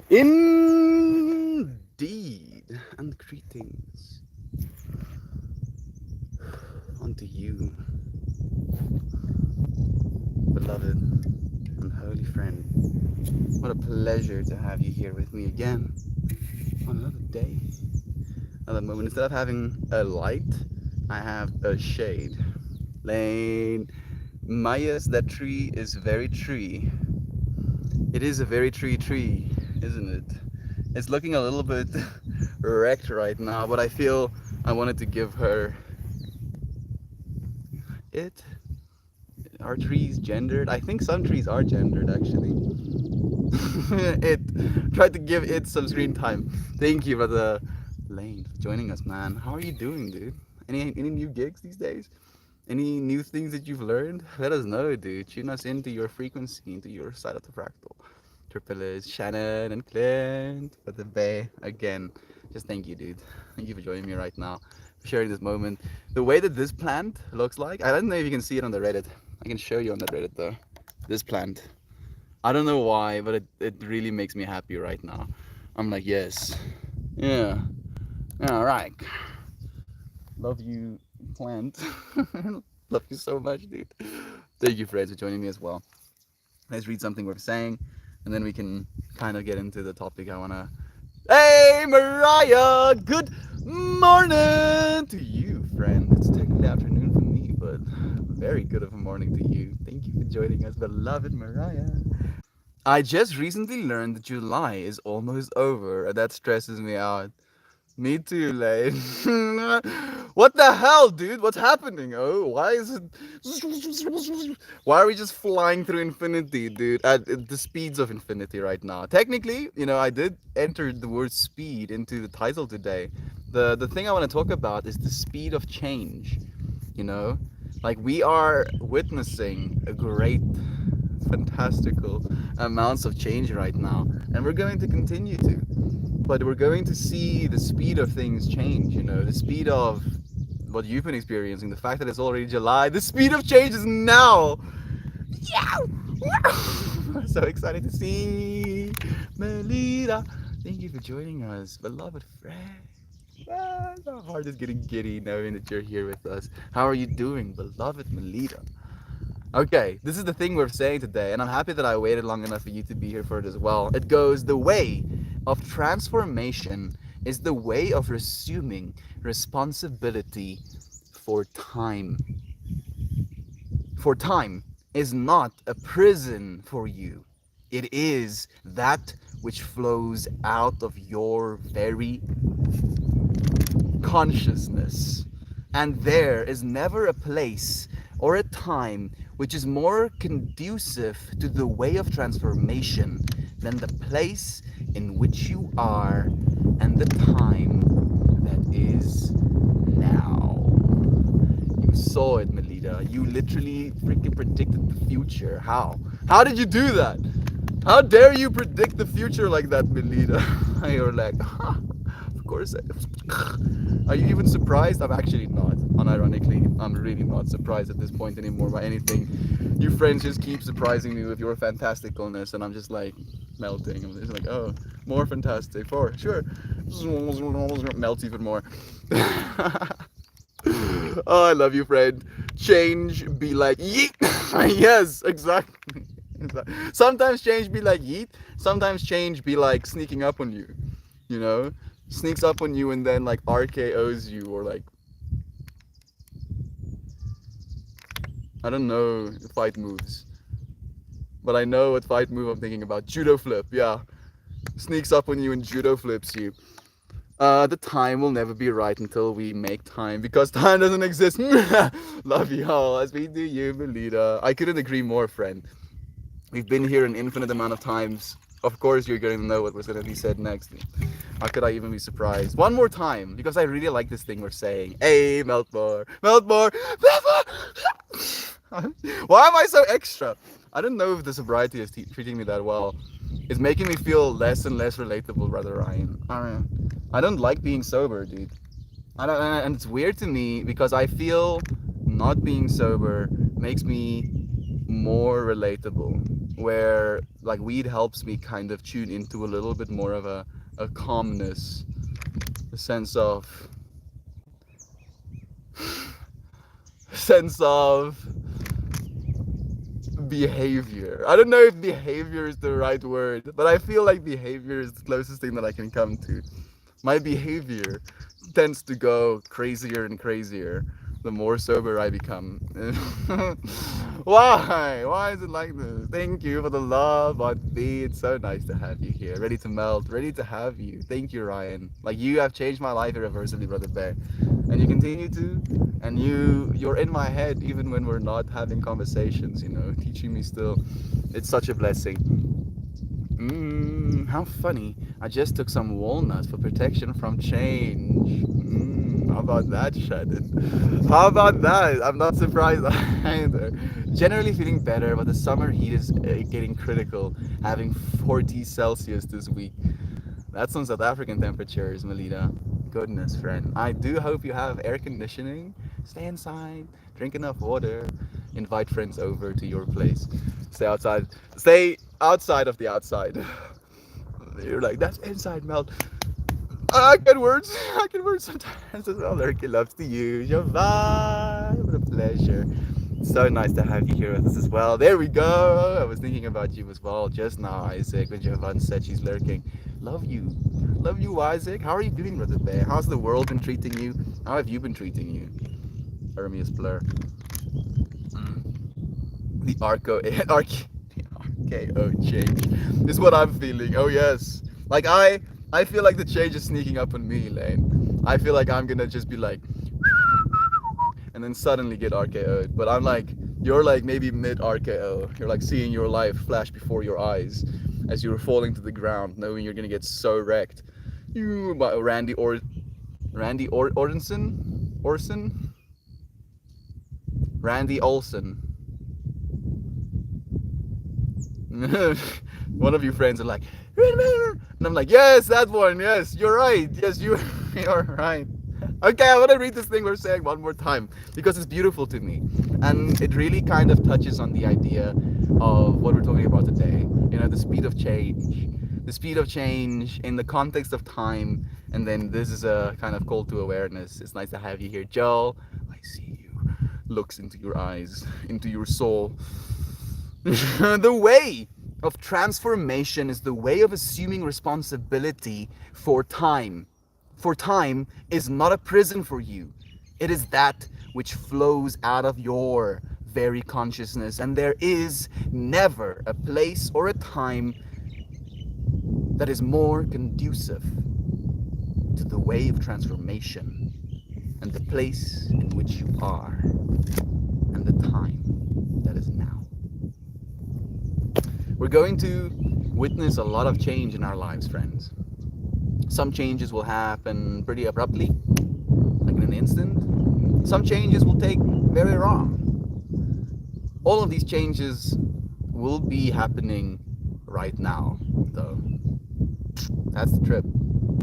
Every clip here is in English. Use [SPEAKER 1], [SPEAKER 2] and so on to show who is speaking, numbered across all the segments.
[SPEAKER 1] Indeed, and greetings unto you, beloved and holy friend. What a pleasure to have you here with me again on another day, another moment. Instead of having a light, I have a shade. Lane, Mayas, that tree is very tree. It is a very tree, isn't it? It's looking a little bit wrecked right now, but I feel I wanted to give her it. Are trees gendered? I think some trees are gendered actually. It tried to give it some screen time. Thank you, brother Lane, for joining us, man. How are you doing, dude? Any new gigs these days? Any new things that you've learned? Let us know, dude. Tune us into your frequency, into your side of the fractal. Triple Shannon and Clint for the Bay again. Just thank you, dude. Thank you for joining me right now, for sharing this moment. The way that this plant looks like, I don't know if you can see it on the Reddit. I can show you on the Reddit though. This plant. I don't know why, but it really makes me happy right now. I'm like, yes. Yeah. All right. Love you, plant. Love you so much, dude. Thank you, friends, for joining me as well. Let's read something worth saying, and then we can kind of get into the topic I want to. Hey, Mariah! Good morning to you, friend. It's technically afternoon for me, but very good of a morning to you. Thank you for joining us, beloved Mariah. I just recently learned that July is almost over, and that stresses me out. Me too, Lane. What the hell, dude? What's happening? Oh, why is it? Why are we just flying through infinity, dude? At the speeds of infinity right now. Technically, I did enter the word speed into the title today. The thing I want to talk about is the speed of change. You know, like we are witnessing a great, fantastical amounts of change right now, and we're going to continue to, but we're going to see the speed of things change, the speed of what you've been experiencing, the fact that it's already July, the speed of change is now. Yeah. I'm so excited to see Melita. Thank you for joining us, beloved friend. My heart is getting giddy knowing that you're here with us. How are you doing, beloved Melita? Okay, this is the thing we're saying today, and I'm happy that I waited long enough for you to be here for it as well. It goes, the way of transformation is the way of resuming responsibility for time. For time is not a prison for you. It is that which flows out of your very consciousness. And there is never a place or a time which is more conducive to the way of transformation than the place in which you are and the time that is now. You saw it, Melita. You literally freaking predicted the future. How? How did you do that? How dare you predict the future like that, Melita? You're like, huh, of course. Are you even surprised? I'm actually not. Unironically, I'm really not surprised at this point anymore by anything. You friends just keep surprising me with your fantasticalness, and I'm just like melting. I'm just like, oh, more fantastic. For sure. Melt even more. Oh, I love you, friend. Change be like yeet. Yes, exactly. Sometimes change be like yeet. Sometimes change be like sneaking up on you. You know, sneaks up on you and then like RKO's you, or like, I don't know the fight moves, but I know what fight move I'm thinking about. Judo flip, yeah. Sneaks up on you and judo flips you. The time will never be right until we make time, because time doesn't exist. Love you all as we do you, Melita. I couldn't agree more, friend. We've been here an infinite amount of times. Of course, you're going to know what was going to be said next. How could I even be surprised? One more time, because I really like this thing we're saying. Hey, Meltmore, Meltmore, Meltmore. Why am I so extra? I don't know if the sobriety is treating me that well. It's making me feel less and less relatable, brother Ryan. I don't like being sober, dude. I don't, and it's weird to me because I feel not being sober makes me more relatable. where like weed helps me kind of tune into a little bit more of a calmness, a sense of behavior. I don't know if behavior is the right word, but I feel like behavior is the closest thing that I can come to. My behavior tends to go crazier and crazier the more sober I become. Why? Why is it like this? Thank you for the love, Aunt B. It's so nice to have you here. Ready to melt, ready to have you. Thank you, Ryan. Like, you have changed my life irreversibly, Brother Bear. And you continue to. And you're in my head even when we're not having conversations, you know, teaching me still. It's such a blessing. How funny. I just took some walnuts for protection from change. How about that, Shannon? How about that? I'm not surprised either. Generally feeling better, but the summer heat is getting critical. Having 40 Celsius this week. That's some South African temperatures, Melita. Goodness, friend. I do hope you have air conditioning. Stay inside, drink enough water, invite friends over to your place. Stay outside. Stay outside of the outside. You're like, that's inside melt. I can words. I can words sometimes as well. Lurky loves to use your vibe. What a pleasure. So nice to have you here with us as well. There we go. I was thinking about you as well just now, Isaac, when Jovan said she's lurking. Love you. Love you, Isaac. How are you doing, Brother Bear? How's the world been treating you? How have you been treating you? Hermes Blur. The RKO change is what I'm feeling. Oh yes. Like I feel like the change is sneaking up on me, Lane. I feel like I'm gonna just be like and then suddenly get RKO'd. But I'm like, you're like maybe mid RKO. You're like seeing your life flash before your eyes as you're falling to the ground, knowing you're gonna get so wrecked. You, Randy Olsen. One of your friends are like, and I'm like, yes, that one, yes, you're right, yes, you're right. Okay, I want to read this thing we're saying one more time because it's beautiful to me, and it really kind of touches on the idea of what we're talking about today. You know, the speed of change in the context of time, and then this is a kind of call to awareness. It's nice to have you here, Joel. I see you. Looks into your eyes, into your soul. The way of transformation is the way of assuming responsibility for time. For time is not a prison for you. It is that which flows out of your very consciousness. And there is never a place or a time that is more conducive to the way of transformation and the place in which you are and the time that is now. We're going to witness a lot of change in our lives, friends. Some changes will happen pretty abruptly, like in an instant. Some changes will take very long. All of these changes will be happening right now, though. That's the trip,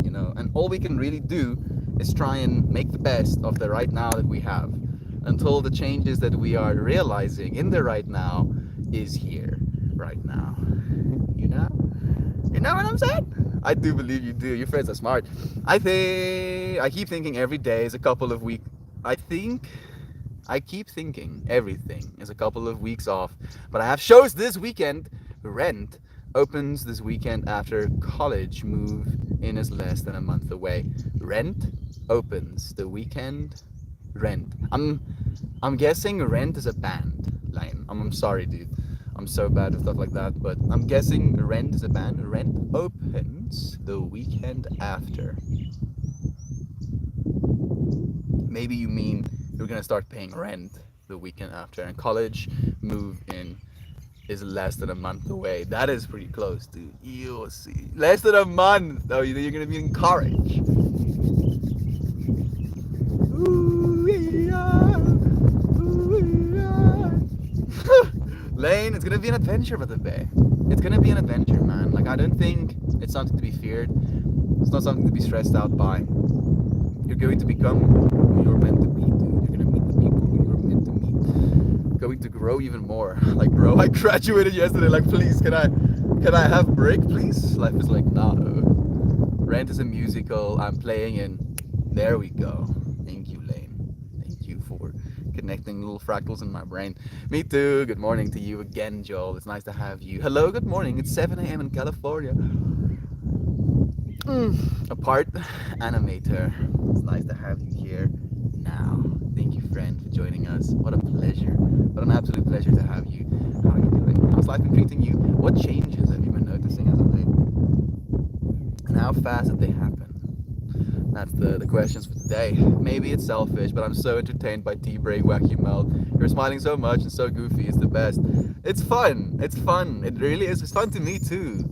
[SPEAKER 1] you know. And all we can really do is try and make the best of the right now that we have, until the changes that we are realizing in the right now is here right now. You know what I'm saying? I do believe you do. Your friends are smart. I keep thinking every day is a couple of weeks. I keep thinking everything is a couple of weeks off. But I have shows this weekend. Rent opens this weekend after college move in is less than a month away. Rent opens the weekend. Rent. I'm guessing Rent is a band. Line. I'm sorry, dude. I'm so bad at stuff like that, but I'm guessing Rent is a band. Rent opens the weekend after. Maybe you mean you're gonna start paying rent the weekend after, and college move in is less than a month away. That is pretty close, dude. You'll see. Less than a month. Oh, you're gonna be in college. Ooh, yeah. Ooh, yeah. Lane, it's gonna be an adventure, Brother Bay. It's gonna be an adventure, man. Like, I don't think it's something to be feared. It's not something to be stressed out by. You're going to become who you're meant to be, dude. You're gonna meet the people who you're meant to meet. going to grow even more. Like, bro, I graduated yesterday. Like, please, can I have break, please? Life is like, no. Rent is a musical. I'm playing in. There we go. Thank you, Lane. Thank you for connecting little fractals in my brain. Me too. Good morning to you again, Joel. It's nice to have you. Hello, good morning. It's 7 a.m. in California. Apart animator. It's nice to have you here now. Thank you, friend, for joining us. What a pleasure. What an absolute pleasure to have you. How are you doing? How's life been treating you? What changes have you been noticing as of late? And how fast did they happen? That's the questions for today. Maybe it's selfish, but I'm so entertained by T-Break Wacky Melt. You're smiling so much and so goofy. It's the best. It's fun. It's fun. It really is. It's fun to me too,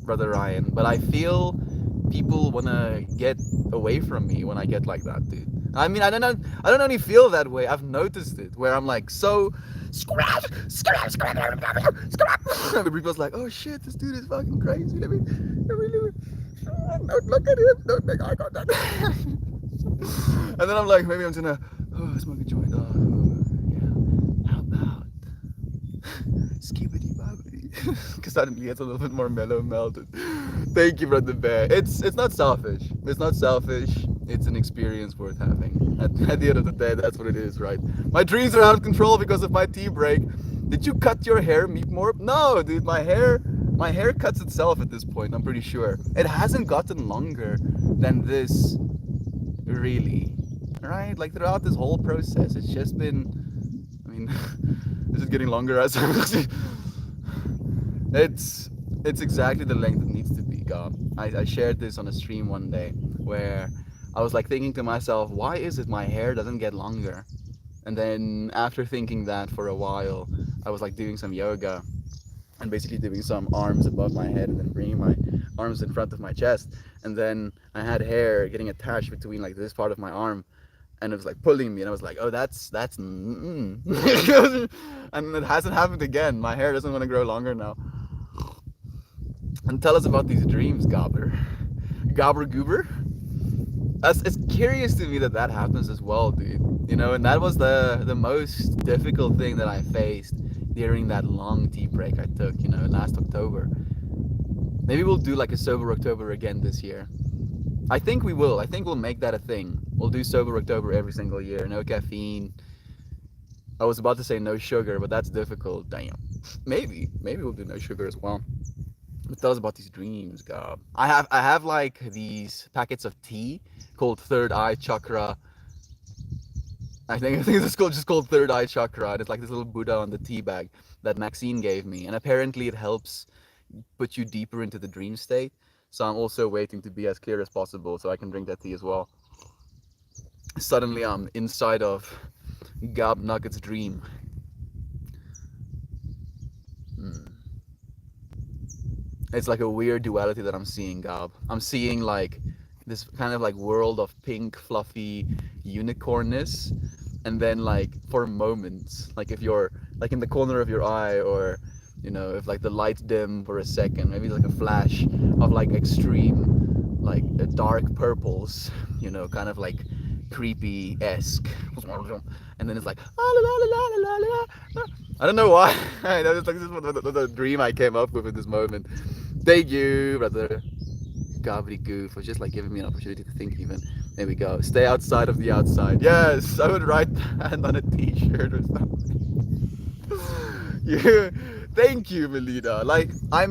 [SPEAKER 1] brother Ryan. But I feel people wanna get away from me when I get like that, dude. I mean, I don't only feel that way. I've noticed it where I'm like so scratch. People's like, oh shit, this dude is fucking crazy. Don't look at him. Don't make eye contact. And then I'm like, maybe I'm gonna smoke a joint. Yeah. How about skibbity bobbity? Because suddenly it's a little bit more mellow melted. Thank you, brother bear. It's not selfish. It's not selfish. It's an experience worth having. At the end of the day, that's what it is, right? My dreams are out of control because of my tea break. Did you cut your hair, Meep more? No, dude. My hair cuts itself at this point. I'm pretty sure. It hasn't gotten longer than this, really. Right? Like throughout this whole process, it's just been. I mean, this is getting longer as it's exactly the length it needs to be, God. I shared this on a stream one day where I was like thinking to myself, why is it my hair doesn't get longer? And then after thinking that for a while, I was like doing some yoga and basically doing some arms above my head and then bringing my arms in front of my chest. And then I had hair getting attached between like this part of my arm, and it was like pulling me, and I was like, oh, that's and it hasn't happened again. My hair doesn't want to grow longer now. And tell us about these dreams, Gobber. Gobber Goober? It's curious to me that that happens as well, dude. You know, and that was the most difficult thing that I faced during that long tea break I took, you know, last October. Maybe we'll do like a sober October again this year. I think we will. I think we'll make that a thing. We'll do sober October every single year. No caffeine. I was about to say no sugar, but that's difficult. Damn. Maybe we'll do no sugar as well. But tell us about these dreams, God. I have like these packets of tea called Third Eye Chakra. I think it's just called Third Eye Chakra, and it's like this little Buddha on the tea bag that Maxine gave me, and apparently it helps put you deeper into the dream state. So I'm also waiting to be as clear as possible so I can drink that tea as well. Suddenly I'm inside of Gob Nugget's dream. It's like a weird duality that I'm seeing, Gob. I'm seeing like this kind of like world of pink, fluffy unicornness, and then like for moments, like if you're like in the corner of your eye, or you know, if like the lights dim for a second, maybe like a flash of like extreme, like dark purples, you know, kind of like creepy-esque, and then it's like I don't know why. I know, it's like this is the dream I came up with in this moment. Thank you, brother Gobbledygoof, for just like giving me an opportunity to think even. There we go. Stay outside of the outside. Yes, I would write that on a t-shirt or something. Yeah. Thank you, Melina. Like, I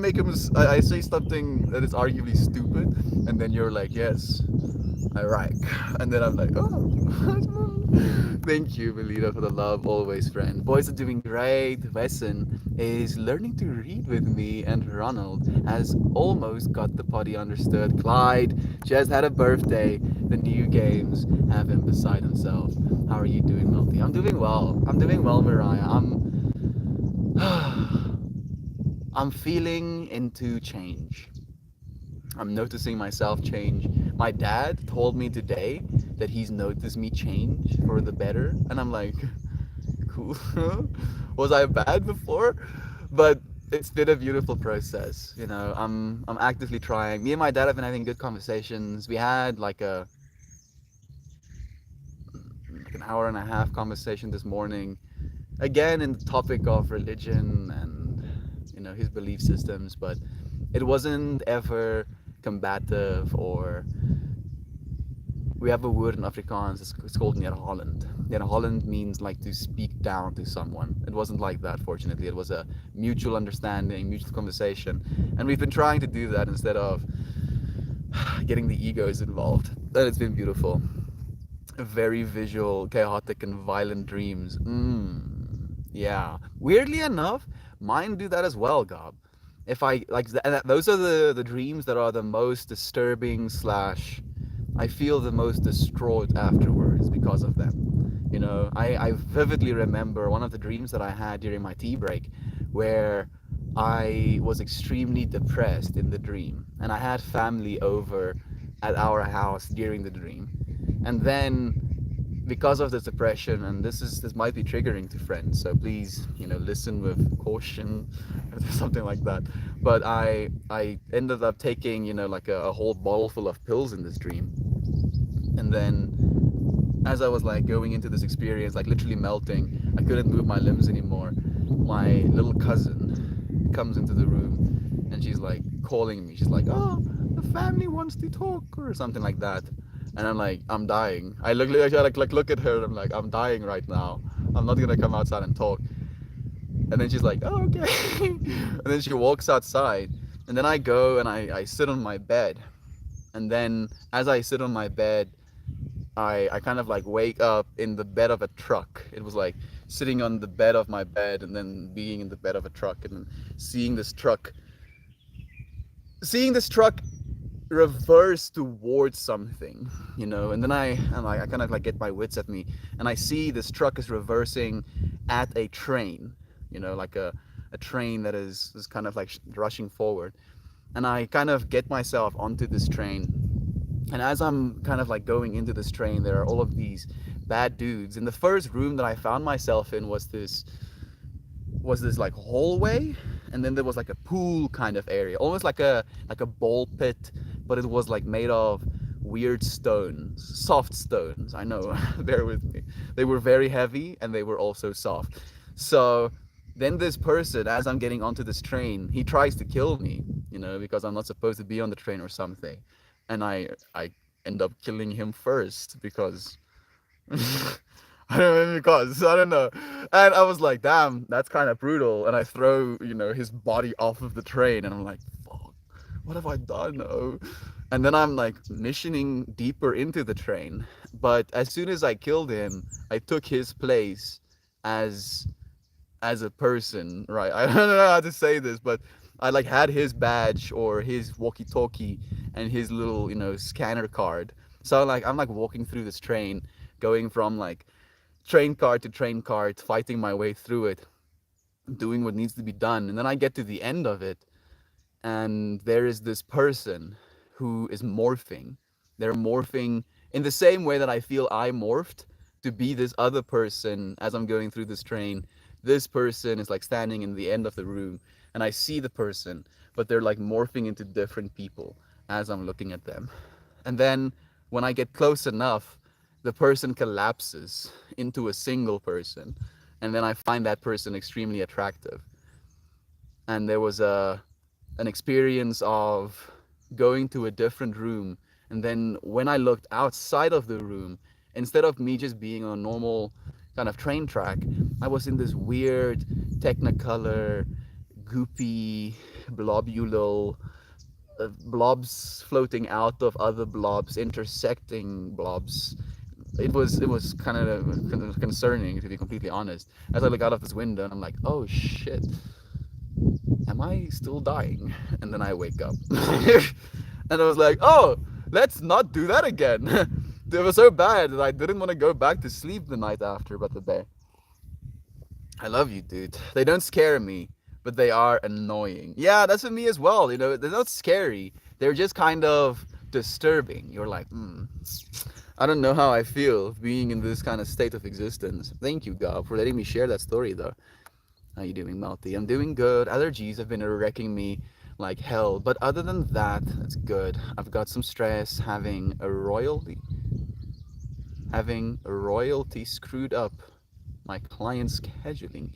[SPEAKER 1] say something that is arguably stupid, and then you're like, yes, I like. And then I'm like, oh. Thank you, Melina, for the love always, friend. Boys are doing great. Wesson is learning to read with me, and Ronald has almost got the potty understood. Clyde just had a birthday. The new games have him beside himself. How are you doing, Melty? I'm doing well. I'm doing well, Mariah. I'm feeling into change. I'm noticing myself change. My dad told me today that he's noticed me change for the better, and I'm like, cool. Was I bad before? But it's been a beautiful process. You know, I'm actively trying. Me and my dad have been having good conversations. We had like an hour and a half conversation this morning, again in the topic of religion and his belief systems, but it wasn't ever combative. Or we have a word in Afrikaans, it's called neerhalend. Neerhalend means like to speak down to someone. It wasn't like that, fortunately. It was a mutual understanding, mutual conversation, and we've been trying to do that instead of getting the egos involved. And it's been beautiful. Very visual, chaotic, and violent dreams. Yeah. Weirdly enough, mine do that as well, Gob. If I like, those are the dreams that are the most disturbing slash. I feel the most distraught afterwards because of them. I vividly remember one of the dreams that I had during my tea break, where I was extremely depressed in the dream, and I had family over at our house during the dream, and then because of this depression, and this might be triggering to friends, so please listen with caution or something like that, but I ended up taking like a whole bottle full of pills in this dream. And then as I was like going into this experience, like literally melting, I couldn't move my limbs anymore. My little cousin comes into the room and she's like calling me. She's like, "Oh, the family wants to talk," or something like that. And I'm like, "I'm dying." I look at her and I'm like, "I'm dying right now. I'm not gonna come outside and talk." And then she's like, "Oh, okay." And then she walks outside. And then I go and I sit on my bed. And then as I sit on my bed, I kind of like wake up in the bed of a truck. It was like sitting on the bed of my bed and then being in the bed of a truck and then seeing this truck seeing this truck reverse towards something, and then I kind of like get my wits at me, and I see this truck is reversing at a train, like a train that is kind of like rushing forward. And I kind of get myself onto this train, and as I'm kind of like going into this train, there are all of these bad dudes. And the first room that I found myself in was this like hallway, and then there was like a pool kind of area, almost like a ball pit, but it was like made of weird stones, soft stones. I know, bear with me. They were very heavy and they were also soft. So then this person, as I'm getting onto this train, he tries to kill me, because I'm not supposed to be on the train or something. And I end up killing him first because I don't know. And I was like, damn, that's kind of brutal. And I throw, his body off of the train, and I'm like, fuck, what have I done? Oh. And then I'm like missioning deeper into the train. But as soon as I killed him, I took his place as as a person, right? I don't know how to say this, but I like had his badge or his walkie-talkie and his little, scanner card. So like I'm like walking through this train, going from like train car to train car, fighting my way through it, doing what needs to be done. And then I get to the end of it, and there is this person who is morphing. They're morphing in the same way that I feel I morphed to be this other person as I'm going through this train. This person is like standing in the end of the room, and I see the person, but they're like morphing into different people as I'm looking at them. And then when I get close enough, the person collapses into a single person, and then I find that person extremely attractive. And there was an experience of going to a different room, and then when I looked outside of the room, instead of me just being on a normal kind of train track, I was in this weird technicolor goopy blobulal blobs floating out of other blobs, intersecting blobs. It was kind of concerning, to be completely honest, as I look out of this window and I'm like, oh shit, am I still dying? And then I wake up. And I was like, oh, let's not do that again. It was so bad that I didn't want to go back to sleep the night after. But today, I love you, dude. They don't scare me, but they are annoying. Yeah, that's for me as well. They're not scary. They're just kind of disturbing. You're like, I don't know how I feel being in this kind of state of existence. Thank you, God, for letting me share that story, though. How you doing, Melty? I'm doing good. Allergies have been wrecking me like hell, but other than that, it's good. I've got some stress having a royalty screwed up my client scheduling.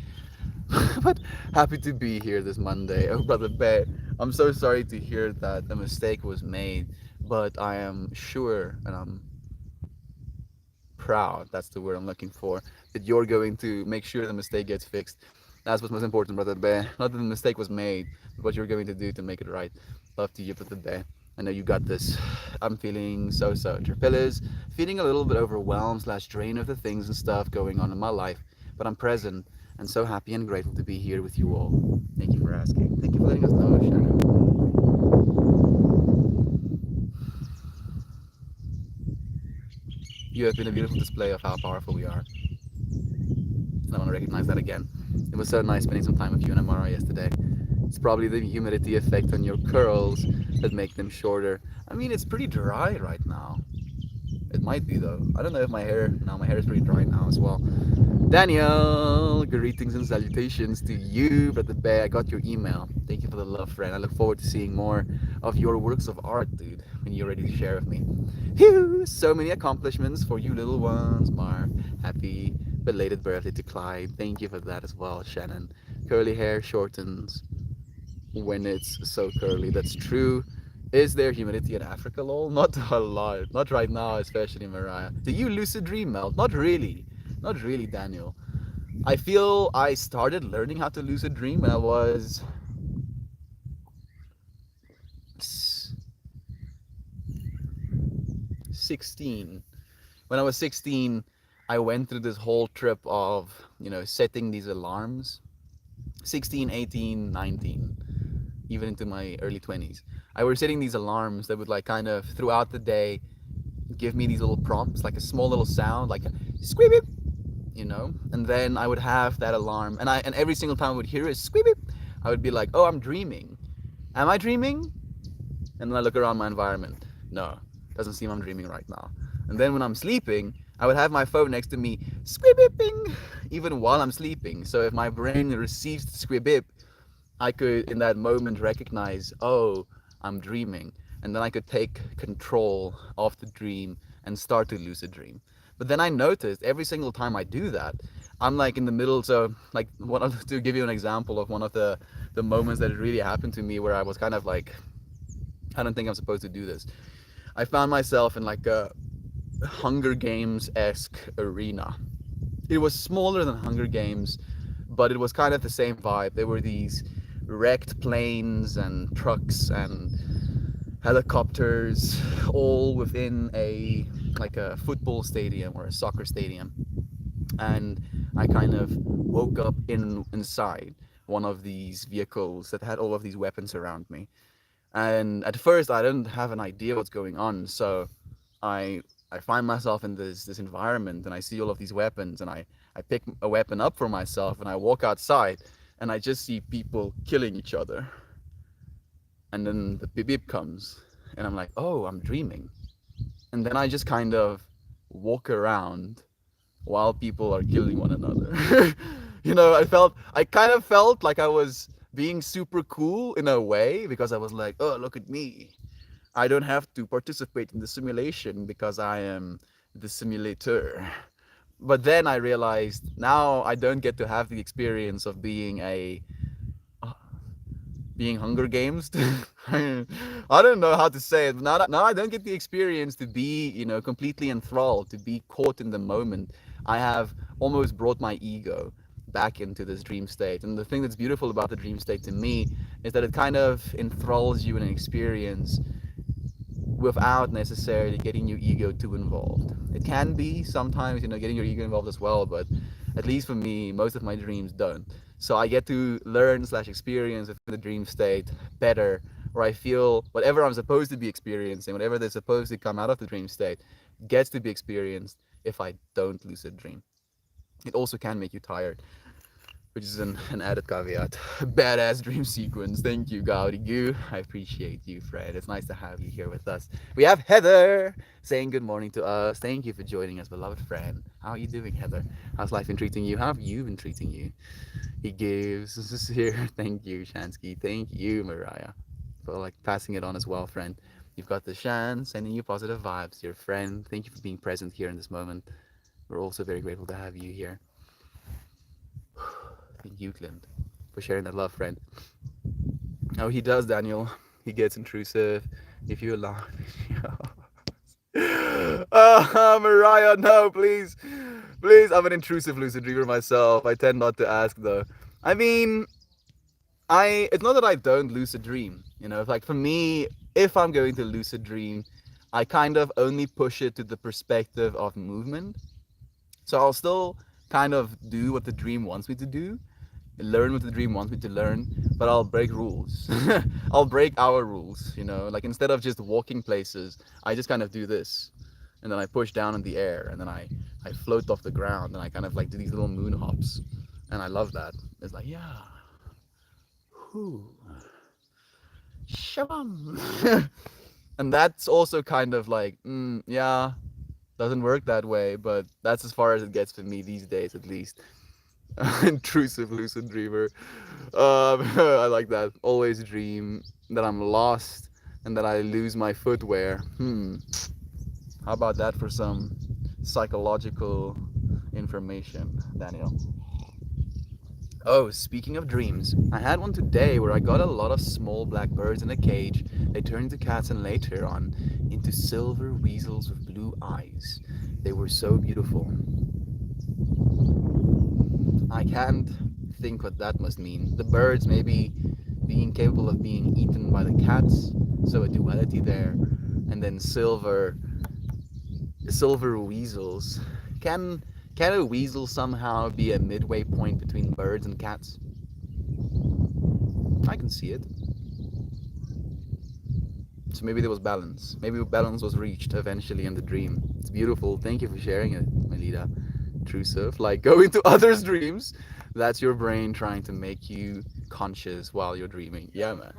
[SPEAKER 1] But happy to be here this Monday. Oh, Brother Bear, I'm so sorry to hear that a mistake was made, but I am sure and I'm proud, that's the word I'm looking for, that you're going to make sure the mistake gets fixed. That's what's most important, Brother Bear. Not that the mistake was made, but what you're going to do to make it right. Love to you, Brother Bear. I know you got this. I'm feeling so. Trapillas, feeling a little bit overwhelmed slash drained of the things and stuff going on in my life, but I'm present and so happy and grateful to be here with you all. Thank you for asking. Thank you for letting us know, Shannon. You have been a beautiful display of how powerful we are, and I want to recognize that again. It was so nice spending some time with you and Amara yesterday. It's probably the humidity effect on your curls that make them shorter. I mean, it's pretty dry right now. It might be though. I don't know if my hair, no, my hair is pretty dry now as well. Daniel, greetings and salutations to you, Brother Bear. I got your email. Thank you for the love, friend. I look forward to seeing more of your works of art, dude, when you're ready to share with me. Phew, so many accomplishments for you little ones, Marv. Happy belated birthday to Clyde. Thank you for that as well, Shannon. Curly hair shortens when it's so curly. That's true. Is there humidity in Africa, lol? Not a lot. Not right now, especially Mariah. Do you lucid dream, Mel? Not really. Not really, Daniel. I feel I started learning how to lucid dream when I was 16. When I was 16, I went through this whole trip of, setting these alarms. 16, 18, 19, even into my early 20s. I was setting these alarms that would like kind of throughout the day give me these little prompts, like a small little sound, like a squeep, and then I would have that alarm, and every single time I would hear it squeep, I would be like, oh, I'm dreaming. Am I dreaming? And then I look around my environment. No, doesn't seem I'm dreaming right now. And then when I'm sleeping, I would have my phone next to me, squeep-beeping, even while I'm sleeping. So if my brain receives the squeep-beep, I could, in that moment, recognize, oh, I'm dreaming. And then I could take control of the dream and start to lucid dream. But then I noticed every single time I do that, I'm like in the middle. So like, to give you an example of one of the moments that it really happened to me, where I was kind of like, I don't think I'm supposed to do this. I found myself in like a Hunger Games-esque arena. It was smaller than Hunger Games, but it was kind of the same vibe. There were these wrecked planes and trucks and helicopters all within a football stadium or a soccer stadium. And I kind of woke up inside one of these vehicles that had all of these weapons around me. And at first I didn't have an idea what's going on, so I I find myself in this environment and I see all of these weapons, and I pick a weapon up for myself and I walk outside and I just see people killing each other. And then the beep beep comes and I'm like, oh, I'm dreaming. And then I just kind of walk around while people are killing one another. I kind of felt like I was being super cool in a way, because I was like, oh, look at me. I don't have to participate in the simulation because I am the simulator. But then I realized now I don't get to have the experience of being Hunger Games. I don't know how to say it. Now I don't get the experience to be, completely enthralled, to be caught in the moment. I have almost brought my ego back into this dream state. And the thing that's beautiful about the dream state to me is that it kind of enthralls you in an experience without necessarily getting your ego too involved. It can be sometimes, getting your ego involved as well, but at least for me, most of my dreams don't. So I get to learn slash experience within the dream state better, where I feel whatever I'm supposed to be experiencing, whatever they're supposed to come out of the dream state, gets to be experienced if I don't lucid dream. It also can make you tired, which is an added caveat. Badass dream sequence. Thank you, Gaudi Goo. I appreciate you, Fred. It's nice to have you here with us. We have Heather saying good morning to us. Thank you for joining us, beloved friend. How are you doing, Heather? How's life been treating you? How have you been treating you? He gives. This is here. Thank you, Shansky. Thank you, Mariah, for passing it on as well, friend. You've got the Shan sending you positive vibes. Your friend. Thank you for being present here in this moment. We're also very grateful to have you here. Thank you, Clint, for sharing that love, friend. Oh, he does, Daniel. He gets intrusive if you allow. Mariah, no, please. Please, I'm an intrusive lucid dreamer myself. I tend not to ask, though. I mean, it's not that I don't lucid dream. Like for me, if I'm going to lucid dream, I kind of only push it to the perspective of movement. So I'll still kind of do what the dream wants me to do, learn what the dream wants me to learn, but I'll break rules. I'll break our rules. Like instead of just walking places, I just kind of do this. And then I push down in the air, and then I float off the ground, and I kind of like do these little moon hops. And I love that. It's like, yeah, whoo, shabam. And that's also kind of like, yeah, doesn't work that way, but that's as far as it gets for me these days, at least. Intrusive lucid dreamer. I like that. Always dream that I'm lost and that I lose my footwear. How about that for some psychological information, Daniel? Oh, speaking of dreams, I had one today where I got a lot of small black birds in a cage. They turned into cats and later on into silver weasels with blue eyes. They were so beautiful. I can't think what that must mean. The birds maybe being capable of being eaten by the cats, so a duality there. And then silver weasels. Can a weasel somehow be a midway point between birds and cats? I can see it. So maybe there was balance. Maybe balance was reached eventually in the dream. It's beautiful. Thank you for sharing it, Melida. Intrusive. Like go into others' dreams. That's your brain trying to make you conscious while you're dreaming. Yeah, man.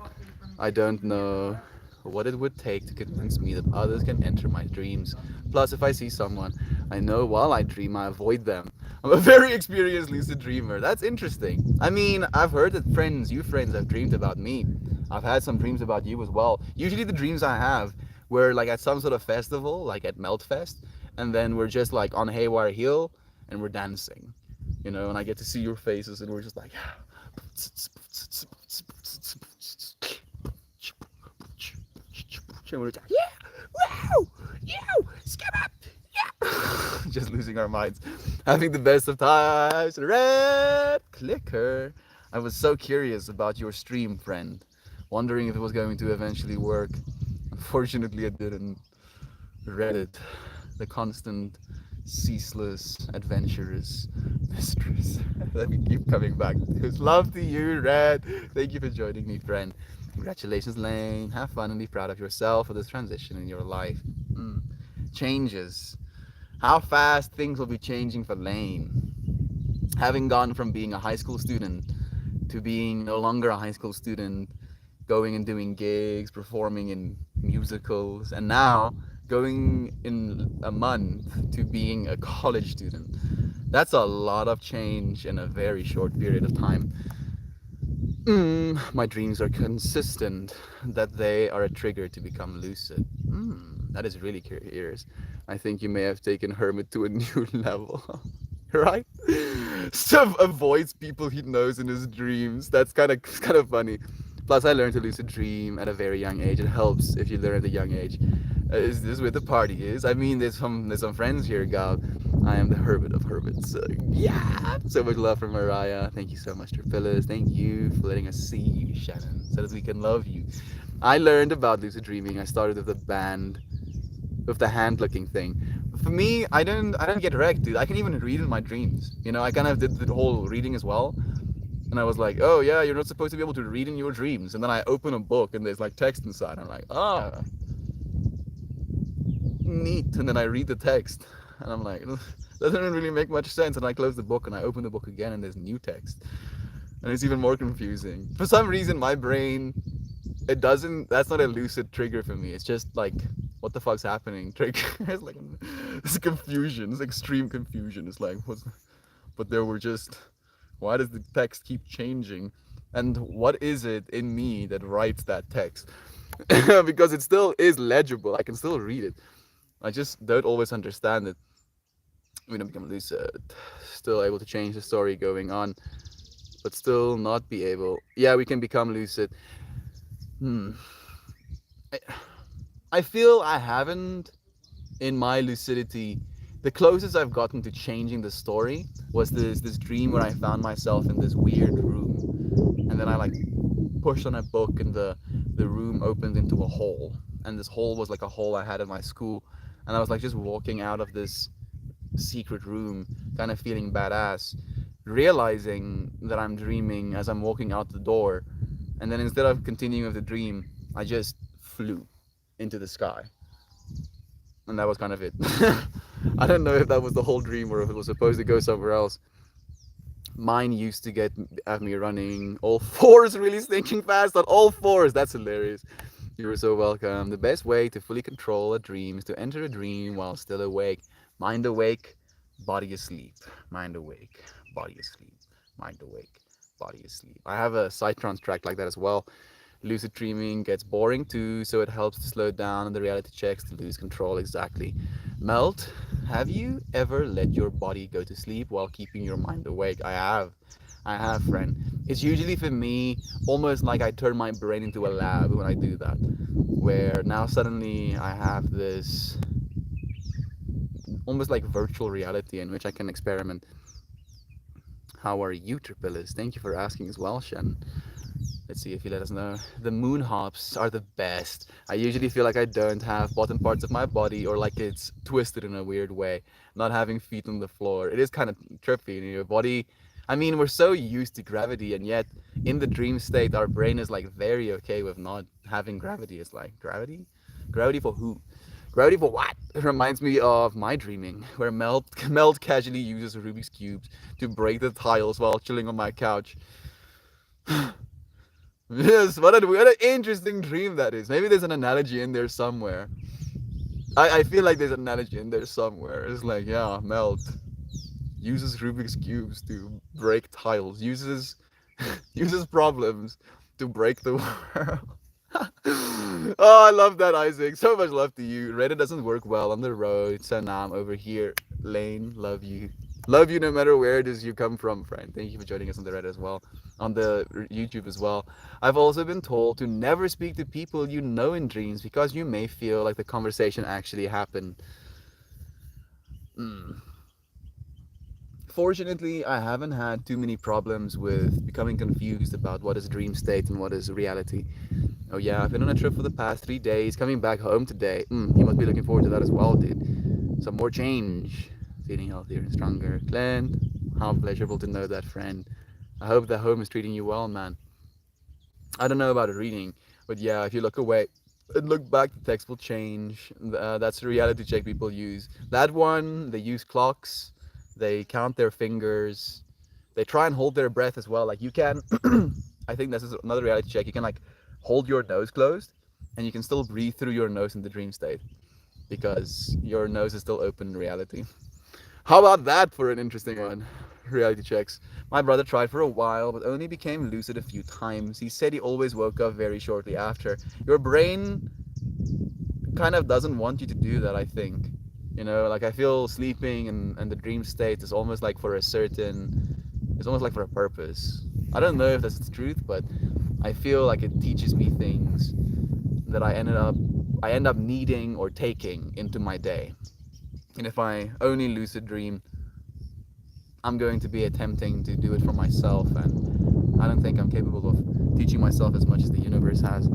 [SPEAKER 1] I don't know what it would take to convince me that others can enter my dreams. Plus, if I see someone I know while I dream, I avoid them. I'm a very experienced lucid dreamer. That's interesting. I mean, I've heard that you friends, have dreamed about me. I've had some dreams about you as well. Usually, the dreams I have were like at some sort of festival, like at Meltfest, and then we're just like on Haywire Hill and we're dancing, and I get to see your faces and we're just like, and we're just, yeah, woo, you, skip up, yeah, just losing our minds, having the best of times. Red clicker. I was so curious about your stream, friend, wondering if it was going to eventually work. Unfortunately, it didn't. Reddit, the constant, ceaseless, adventurous mistress. Let me keep coming back to this. Love to you, Red. Thank you for joining me, friend. Congratulations, Lane. Have fun and be proud of yourself for this transition in your life. Changes. How fast things will be changing for Lane. Having gone from being a high school student to being no longer a high school student, going and doing gigs, performing in musicals, and now going in a month to being a college student. That's a lot of change in a very short period of time. My dreams are consistent, that they are a trigger to become lucid. That is really curious. I think you may have taken Hermit to a new level. Right? So avoids people he knows in his dreams. That's kind of funny. Plus, I learned to lucid dream at a very young age. It helps if you learn at a young age. Is this where the party is? I mean, there's some friends here, Gal. I am the hermit of hermits. Yeah! So much love from Mariah. Thank you so much, Terpillus. Thank you for letting us see you, Shannon, so that we can love you. I learned about lucid dreaming. I started with the band, with the hand-looking thing. For me, I don't get wrecked, dude. I can even read in my dreams. I kind of did the whole reading as well. And I was like, oh yeah, you're not supposed to be able to read in your dreams. And then I open a book and there's like text inside. I'm like, ah, neat. And then I read the text and I'm like, doesn't really make much sense. And I close the book and I open the book again and there's new text. And it's even more confusing. For some reason, my brain, that's not a lucid trigger for me. It's just like, what the fuck's happening? Trigger. It's like, it's confusion. It's extreme confusion. It's like, but there were just, why does the text keep changing? And what is it in me that writes that text? Because it still is legible. I can still read it. I just don't always understand it. When I become lucid, still able to change the story going on. but still not be able. Yeah, we can become lucid. Hmm. I, I feel I haven't, in my lucidity, the closest I've gotten to changing the story was this dream where I found myself in this weird room, and then I like pushed on a book, and the room opened into a hole, and this hole was like a hole I had in my school, and I was like just walking out of this secret room, kind of feeling badass, realizing that I'm dreaming as I'm walking out the door, and then instead of continuing with the dream, I just flew into the sky, and that was kind of it. I don't know if that was the whole dream or if it was supposed to go somewhere else. Mine used to get at me running all fours really stinking fast on all fours. That's hilarious. You were so welcome. The best way to fully control a dream is to enter a dream while still awake. Mind awake, body asleep. Mind awake, body asleep. Mind awake, body asleep. I have a Psytrance track like that as well. Lucid dreaming gets boring too, so it helps to slow down the reality checks to lose control. Exactly. Melt, have you ever let your body go to sleep while keeping your mind awake? I have. I have, friend. It's usually for me almost like I turn my brain into a lab when I do that. Where now suddenly I have this almost like virtual reality in which I can experiment. How are you, Tripilis? Thank you for asking as well, Shen. Let's see if you let us know. The moon hops are the best. I usually feel like I don't have bottom parts of my body or like it's twisted in a weird way, not having feet on the floor. It is kind of trippy. Your body, I mean, we're so used to gravity, and yet in the dream state, our brain is like very okay with not having gravity. It's like, gravity? Gravity for who? Gravity for what? It reminds me of my dreaming, where Melt casually uses Rubik's cubes to break the tiles while chilling on my couch. Yes, what an interesting dream that is. Maybe there's an analogy in there somewhere. I feel like there's an analogy in there somewhere. It's like, yeah, Melt uses Rubik's cubes to break tiles, uses uses problems to break the world. Oh, I love that, Isaac. So much love to you. Reddit doesn't work well on the road, so now I'm over here. Lane, love you. Love you no matter where it is you come from, friend. Thank you for joining us on the Reddit as well, on the YouTube as well. I've also been told to never speak to people you know in dreams because you may feel like the conversation actually happened. Mm. Fortunately, I haven't had too many problems with becoming confused about what is dream state and what is reality. Oh yeah, I've been on a trip for the past 3 days, coming back home today. You must be looking forward to that as well, dude. Some more change. Feeling healthier and stronger. Clint, how pleasurable to know that, friend. I hope the home is treating you well, man. I don't know about reading, but yeah, if you look away and look back, the text will change. That's the reality check people use. That one, they use clocks, they count their fingers, they try and hold their breath as well. Like you can, I think this is another reality check. You can like hold your nose closed, and you can still breathe through your nose in the dream state because your nose is still open in reality. How about that for an interesting one? Reality checks. My brother tried for a while, but only became lucid a few times. He said he always woke up very shortly after. Your brain kind of doesn't want you to do that, I think. You know, like I feel sleeping and the dream state is almost like for a certain, it's almost like for a purpose. I don't know if that's the truth, but I feel like it teaches me things that I end up needing or taking into my day. And if I only lucid dream, I'm going to be attempting to do it for myself, and I don't think I'm capable of teaching myself as much as the universe has.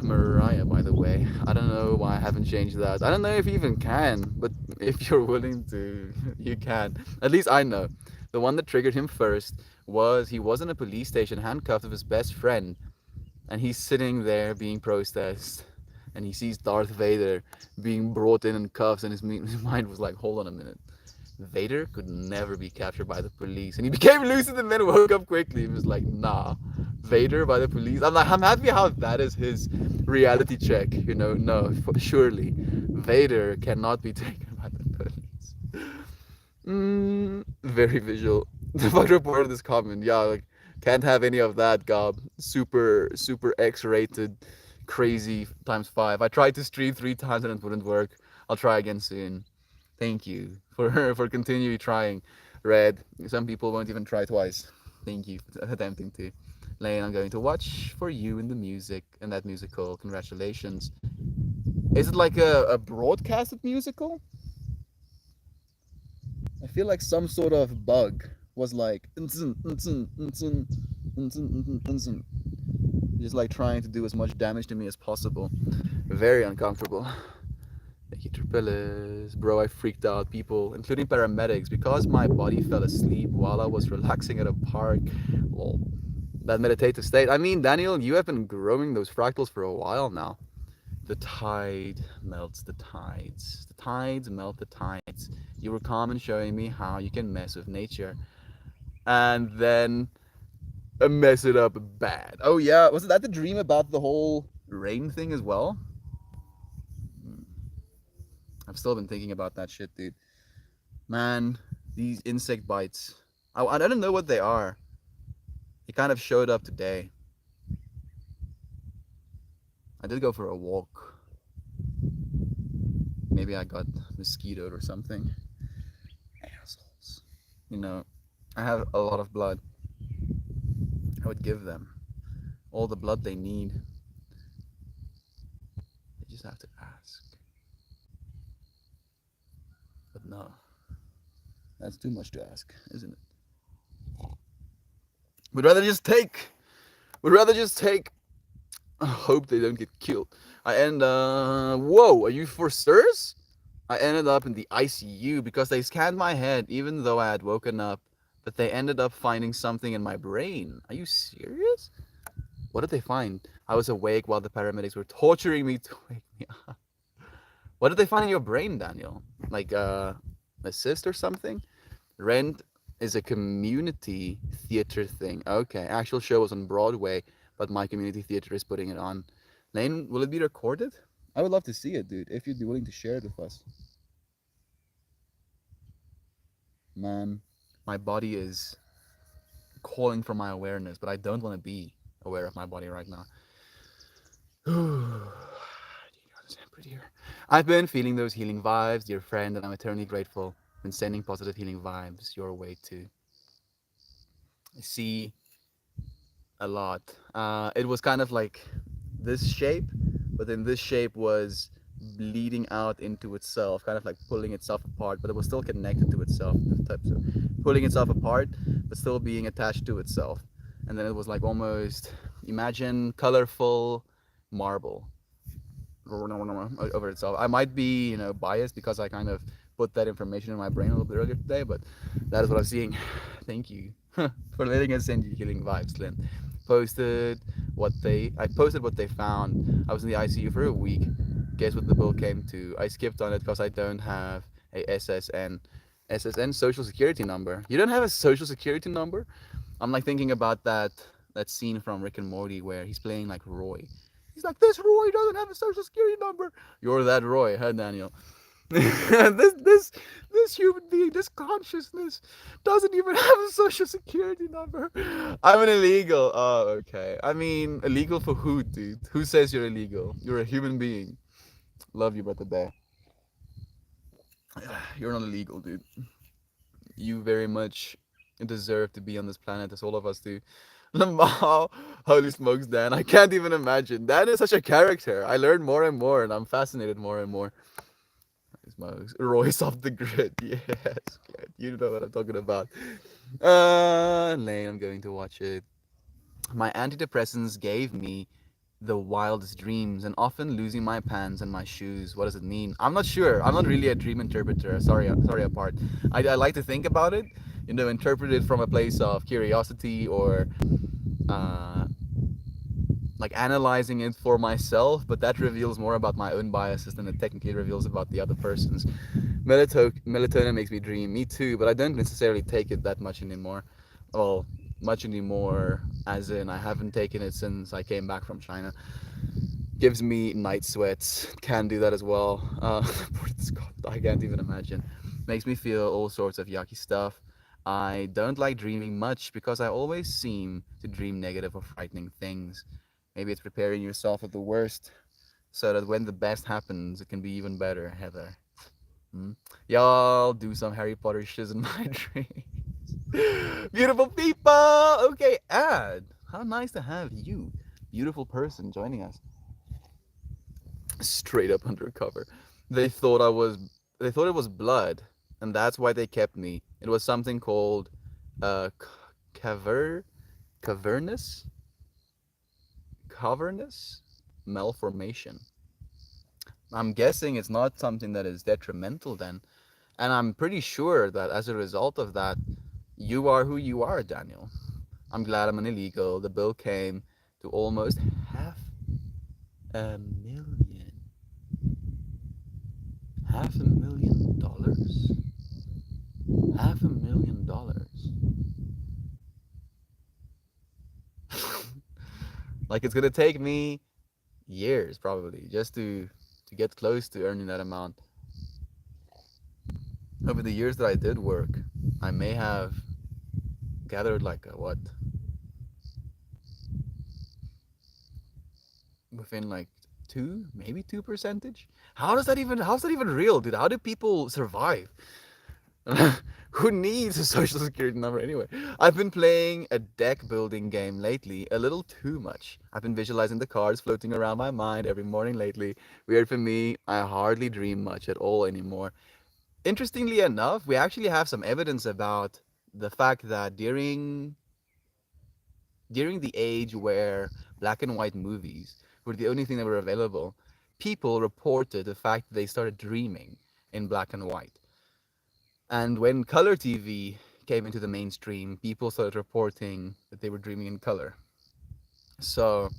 [SPEAKER 1] Mariah, by the way, I don't know why I haven't changed that. I don't know if you even can, but if you're willing to, you can. At least I know. The one that triggered him first was he was in a police station handcuffed with his best friend, and he's sitting there being processed, and he sees Darth Vader being brought in cuffs, and his mind was like, hold on a minute. Vader could never be captured by the police. And he became lucid and then woke up quickly. He was like, nah, Vader by the police. I'm like, I'm happy how that is his reality check. You know, no, surely Vader cannot be taken by the police. Very visual. The fuck reported this comment. Yeah, like, can't have any of that, Gob. Super, super X-rated, crazy times 5. I tried to stream 3 times and it wouldn't work. I'll try again soon. Thank you for continuing trying. Red. Some people won't even try twice. Thank you for attempting to. Lane, I'm going to watch for you in the music in that musical. Congratulations. Is it like a broadcasted musical? I feel like some sort of bug was like just like trying to do as much damage to me as possible. Very uncomfortable. Thank you, Tripilis. Bro, I freaked out people, including paramedics, because my body fell asleep while I was relaxing at a park. Well, that meditative state. I mean, Daniel, you have been growing those fractals for a while now. The tide melts the tides. The tides melt the tides. You were calm in showing me how you can mess with nature. And then mess it up bad. Oh yeah, wasn't that the dream about the whole rain thing as well? I've still been thinking about that shit, dude. Man, these insect bites. I don't know what they are. It kind of showed up today. I did go for a walk. Maybe I got mosquitoed or something. Assholes. You know, I have a lot of blood. I would give them all the blood they need. They just have to ask. But no, that's too much to ask, isn't it? We'd rather just take. We'd rather just take. Hope they don't get killed. Whoa, are you for sirs? I ended up in the ICU because they scanned my head even though I had woken up. But they ended up finding something in my brain. Are you serious? What did they find? I was awake while the paramedics were torturing me to wake me up. What did they find in your brain, Daniel? Like a cyst or something? Rent is a community theater thing. Okay, actual show was on Broadway, but my community theater is putting it on. Lane, will it be recorded? I would love to see it, dude, if you'd be willing to share it with us. Man, my body is calling for my awareness, but I don't want to be aware of my body right now. I've been feeling those healing vibes, dear friend, and I'm eternally grateful. Been sending positive healing vibes your way too. I see a lot. It was kind of like this shape, but then this shape was bleeding out into itself, kind of like pulling itself apart, but it was still connected to itself. Types of pulling itself apart, but still being attached to itself. And then it was like almost imagine colorful marble over itself. I might be, biased because I kind of put that information in my brain a little bit earlier today, but that is what I'm seeing. Thank you for letting us send you healing vibes, Lynn. I posted what they found. I was in the ICU for a week. Guess what the bill came to? I skipped on it because I don't have a SSN social security number. You don't have a social security number? I'm like thinking about that scene from Rick and Morty where he's playing like Roy. He's like, this Roy doesn't have a social security number. You're that Roy, huh, Daniel? this human being, this consciousness, doesn't even have a social security number. I'm an illegal. Oh, okay. I mean, illegal for who, dude? Who says you're illegal? You're a human being. Love you, brother Bear. You're not illegal, dude. You very much deserve to be on this planet, as all of us do. Lamau, holy smokes, Dan! I can't even imagine. Dan is such a character. I learn more and more, and I'm fascinated more and more. Royce off the grid. Yes, good. You know what I'm talking about. Lane, I'm going to watch it. My antidepressants gave me the wildest dreams and often losing my pants and my shoes. What does it mean? I'm not sure. I'm not really a dream interpreter. Sorry apart. I like to think about it, interpret it from a place of curiosity or like analyzing it for myself, but that reveals more about my own biases than it technically reveals about the other person's. Melatonin makes me dream. Me too, but I don't necessarily take it that much anymore. Well, much anymore, as in I haven't taken it since I came back from China. Gives me night sweats. Can do that as well. I can't even imagine. Makes me feel all sorts of yucky stuff. I don't like dreaming much because I always seem to dream negative or frightening things. Maybe it's preparing yourself for the worst so that when the best happens, it can be even better, Heather. Y'all do some Harry Potter shiz in my dreams. Beautiful people. Okay, Ad. How nice to have you, beautiful person, joining us. Straight up undercover. They thought I was. They thought it was blood, and that's why they kept me. It was something called, uh, caver, cavernous, cavernous malformation. I'm guessing it's not something that is detrimental then, and I'm pretty sure that as a result of that, you are who you are, Daniel. I'm glad I'm an illegal. The bill came to almost half a million. $500,000? $500,000. Like it's gonna take me years probably just to get close to earning that amount. Over the years that I did work, I may have gathered like a what? Within like two, maybe 2%. How's that even real, dude? How do people survive? Who needs a social security number anyway? I've been playing a deck building game lately, a little too much. I've been visualizing the cards floating around my mind every morning lately. Weird for me, I hardly dream much at all anymore. Interestingly enough, we actually have some evidence about the fact that during the age where black and white movies were the only thing that were available, people reported the fact that they started dreaming in black and white. And when color TV came into the mainstream, people started reporting that they were dreaming in color. So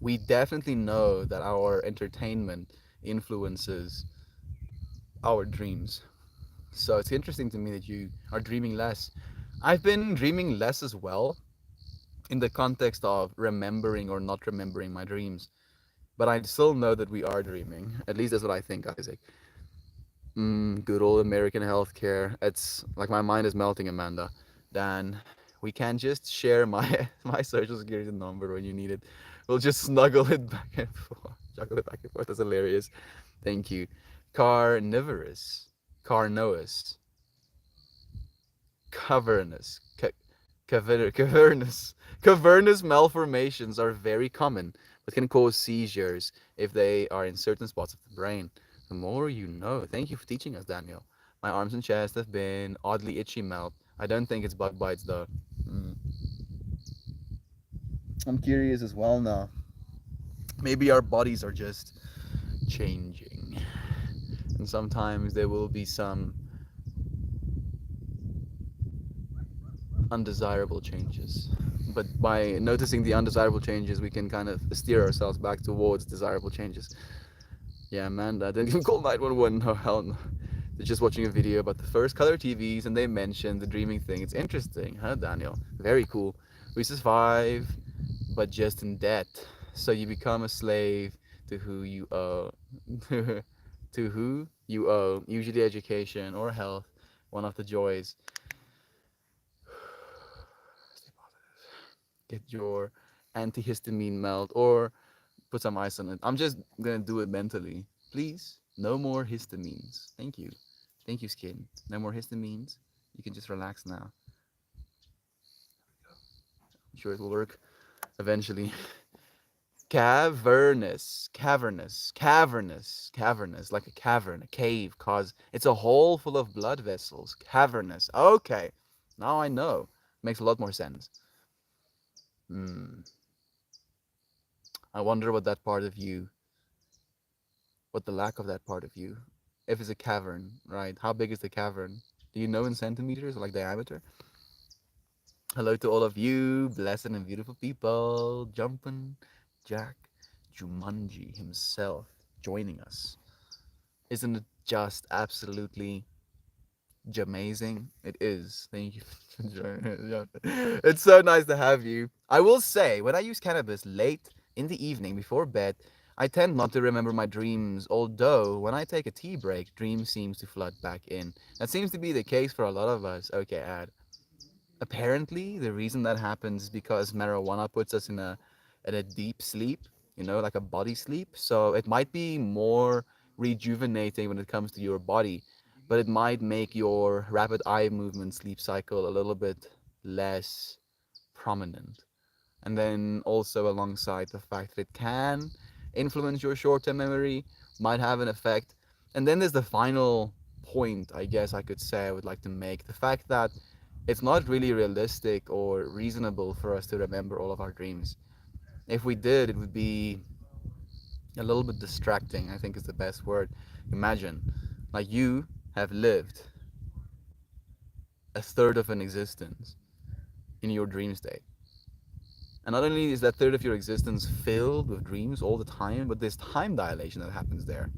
[SPEAKER 1] we definitely know that our entertainment influences our dreams. So it's interesting to me that you are dreaming less. I've been dreaming less as well in the context of remembering or not remembering my dreams. But I still know that we are dreaming. At least that's what I think, Isaac. Good old American healthcare. It's like my mind is melting, Amanda. Dan, we can just share my my social security number when you need it. We'll just snuggle it back and forth. Juggle it back and forth. That's hilarious. Thank you. Carnivorous. Carnoous. Cavernous. Cavernous. Cavernous malformations are very common, but can cause seizures if they are in certain spots of the brain. The more you know. Thank you for teaching us, Daniel. My arms and chest have been oddly itchy melt. I don't think it's bug bites though. Mm. I'm curious as well now. Maybe our bodies are just changing. And sometimes there will be some undesirable changes. But by noticing the undesirable changes, we can kind of steer ourselves back towards desirable changes. Yeah, Amanda, I didn't even call 911. No, hell no. They're just watching a video about the first color TVs and they mentioned the dreaming thing. It's interesting, huh, Daniel? Very cool. Reese's 5, but just in debt. So you become a slave to who you owe. To who you owe, usually education or health, one of the joys. Stay positive. Get your antihistamine melt or put some ice on it. I'm just gonna do it mentally. Please, no more histamines. Thank you. Thank you, skin. No more histamines. You can just relax now. I'm sure it will work eventually. Cavernous, like a cavern, a cave, cause it's a hole full of blood vessels. Cavernous. Okay, now I know. Makes a lot more sense. Hmm. I wonder what that part of you, what the lack of that part of you, if it's a cavern, right? How big is the cavern? Do you know in centimeters, like diameter? Hello to all of you, blessed and beautiful people. Jumpin' Jack Jumanji himself joining us. Isn't it just absolutely amazing? It is. Thank you for joining. It's so nice to have you. I will say, when I use cannabis late in the evening before bed, I tend not to remember my dreams, although when I take a tea break, dreams seems to flood back in. That seems to be the case for a lot of us. Okay, Ad. Apparently, the reason that happens is because marijuana puts us in a deep sleep, like a body sleep. So it might be more rejuvenating when it comes to your body, but it might make your rapid eye movement sleep cycle a little bit. less prominent. And then also alongside the fact that it can influence your short-term memory, might have an effect. And then there's the final point, I guess I could say I would like to make, the fact that it's not really realistic or reasonable for us to remember all of our dreams. If we did, it would be a little bit distracting, I think is the best word. Imagine, like, you have lived a third of an existence in your dream state. And not only is that third of your existence filled with dreams all the time, but there's time dilation that happens there,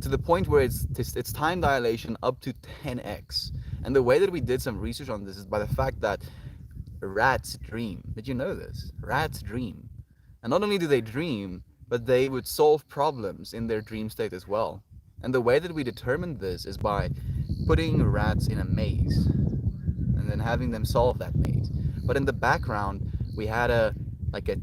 [SPEAKER 1] to the point where it's time dilation up to 10x. And the way that we did some research on this is by the fact that rats dream. Did you know this? Rats dream. And not only do they dream, but they would solve problems in their dream state as well. And the way that we determined this is by putting rats in a maze and then having them solve that maze. But in the background, we had a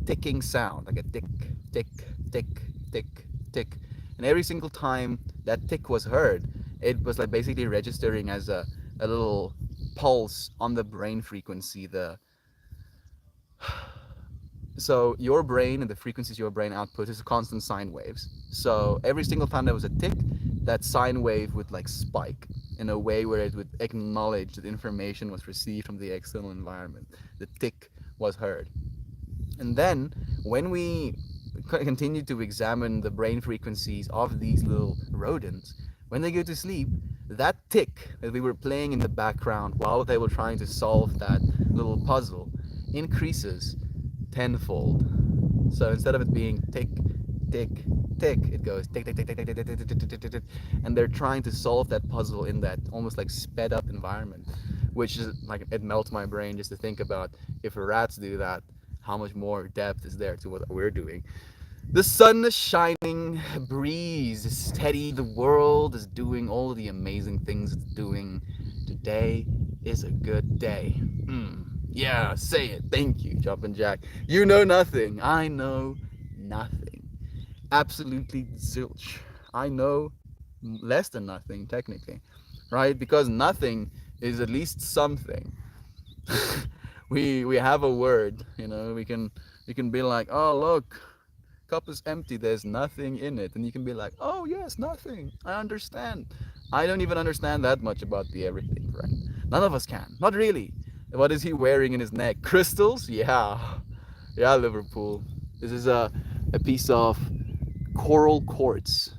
[SPEAKER 1] ticking sound, like a tick, tick, tick, tick, tick. And every single time that tick was heard, it was like basically registering as a little pulse on the brain frequency. So your brain and the frequencies your brain outputs is constant sine waves. So every single time there was a tick, that sine wave would like spike in a way where it would acknowledge that information was received from the external environment. The tick was heard. And then when we continue to examine the brain frequencies of these little rodents, when they go to sleep, that tick that we were playing in the background while they were trying to solve that little puzzle increases tenfold. So instead of it being tick, tick, tick, it goes tick, tick, tick, tick, tick, tick, tick, tick, tick, tick, tick, and they're trying to solve that puzzle in that almost like sped up environment, which is like, it melts my brain just to think about if rats do that, how much more depth is there to what we're doing. The sun is shining, breeze is steady, the world is doing all the amazing things it's doing. Today is a good day. Yeah, say it. Thank you, Jumpin' Jack. You know nothing. I know nothing. Absolutely zilch. I know less than nothing, technically, right? Because nothing is at least something. we have a word, you know. We can be like, oh look, cup is empty, there's nothing in it, and you can be like, oh yes, nothing, I understand. I don't even understand that much about the everything, right? None of us can, not really. What is he wearing in his neck? Crystals? Yeah, yeah, Liverpool. This is a piece of coral quartz,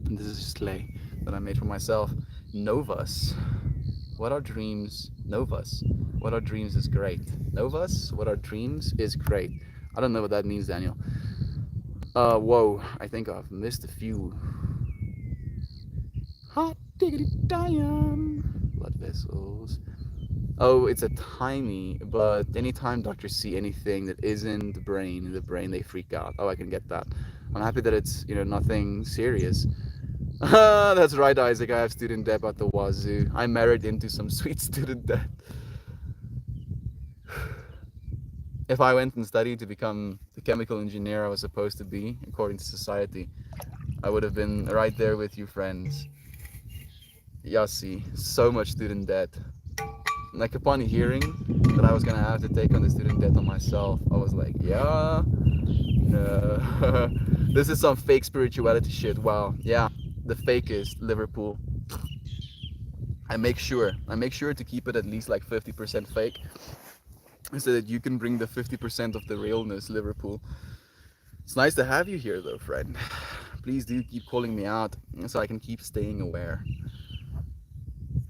[SPEAKER 1] and this is just clay that I made for myself. Novus. What are dreams? Novus. What are dreams is great. Novus. What are dreams is great. I don't know what that means, Daniel. Whoa, I think I've missed a few. Hot diggity damn. Blood vessels. Oh, it's a tiny, but anytime doctors see anything that isn't the brain, they freak out. Oh, I can get that. I'm happy that it's, you know, nothing serious. That's right, Isaac, I have student debt at the wazoo. I married into some sweet student debt. If I went and studied to become the chemical engineer I was supposed to be, according to society, I would have been right there with you, friends. Yassi, so much student debt. Like, upon hearing that I was gonna have to take on the student debt on myself, I was like, yeah, no. This is some fake spirituality shit. Wow, yeah, the fakest Liverpool. I make sure to keep it at least like 50% fake, so that you can bring the 50% of the realness, Liverpool. It's nice to have you here though, friend. Please do keep calling me out so I can keep staying aware.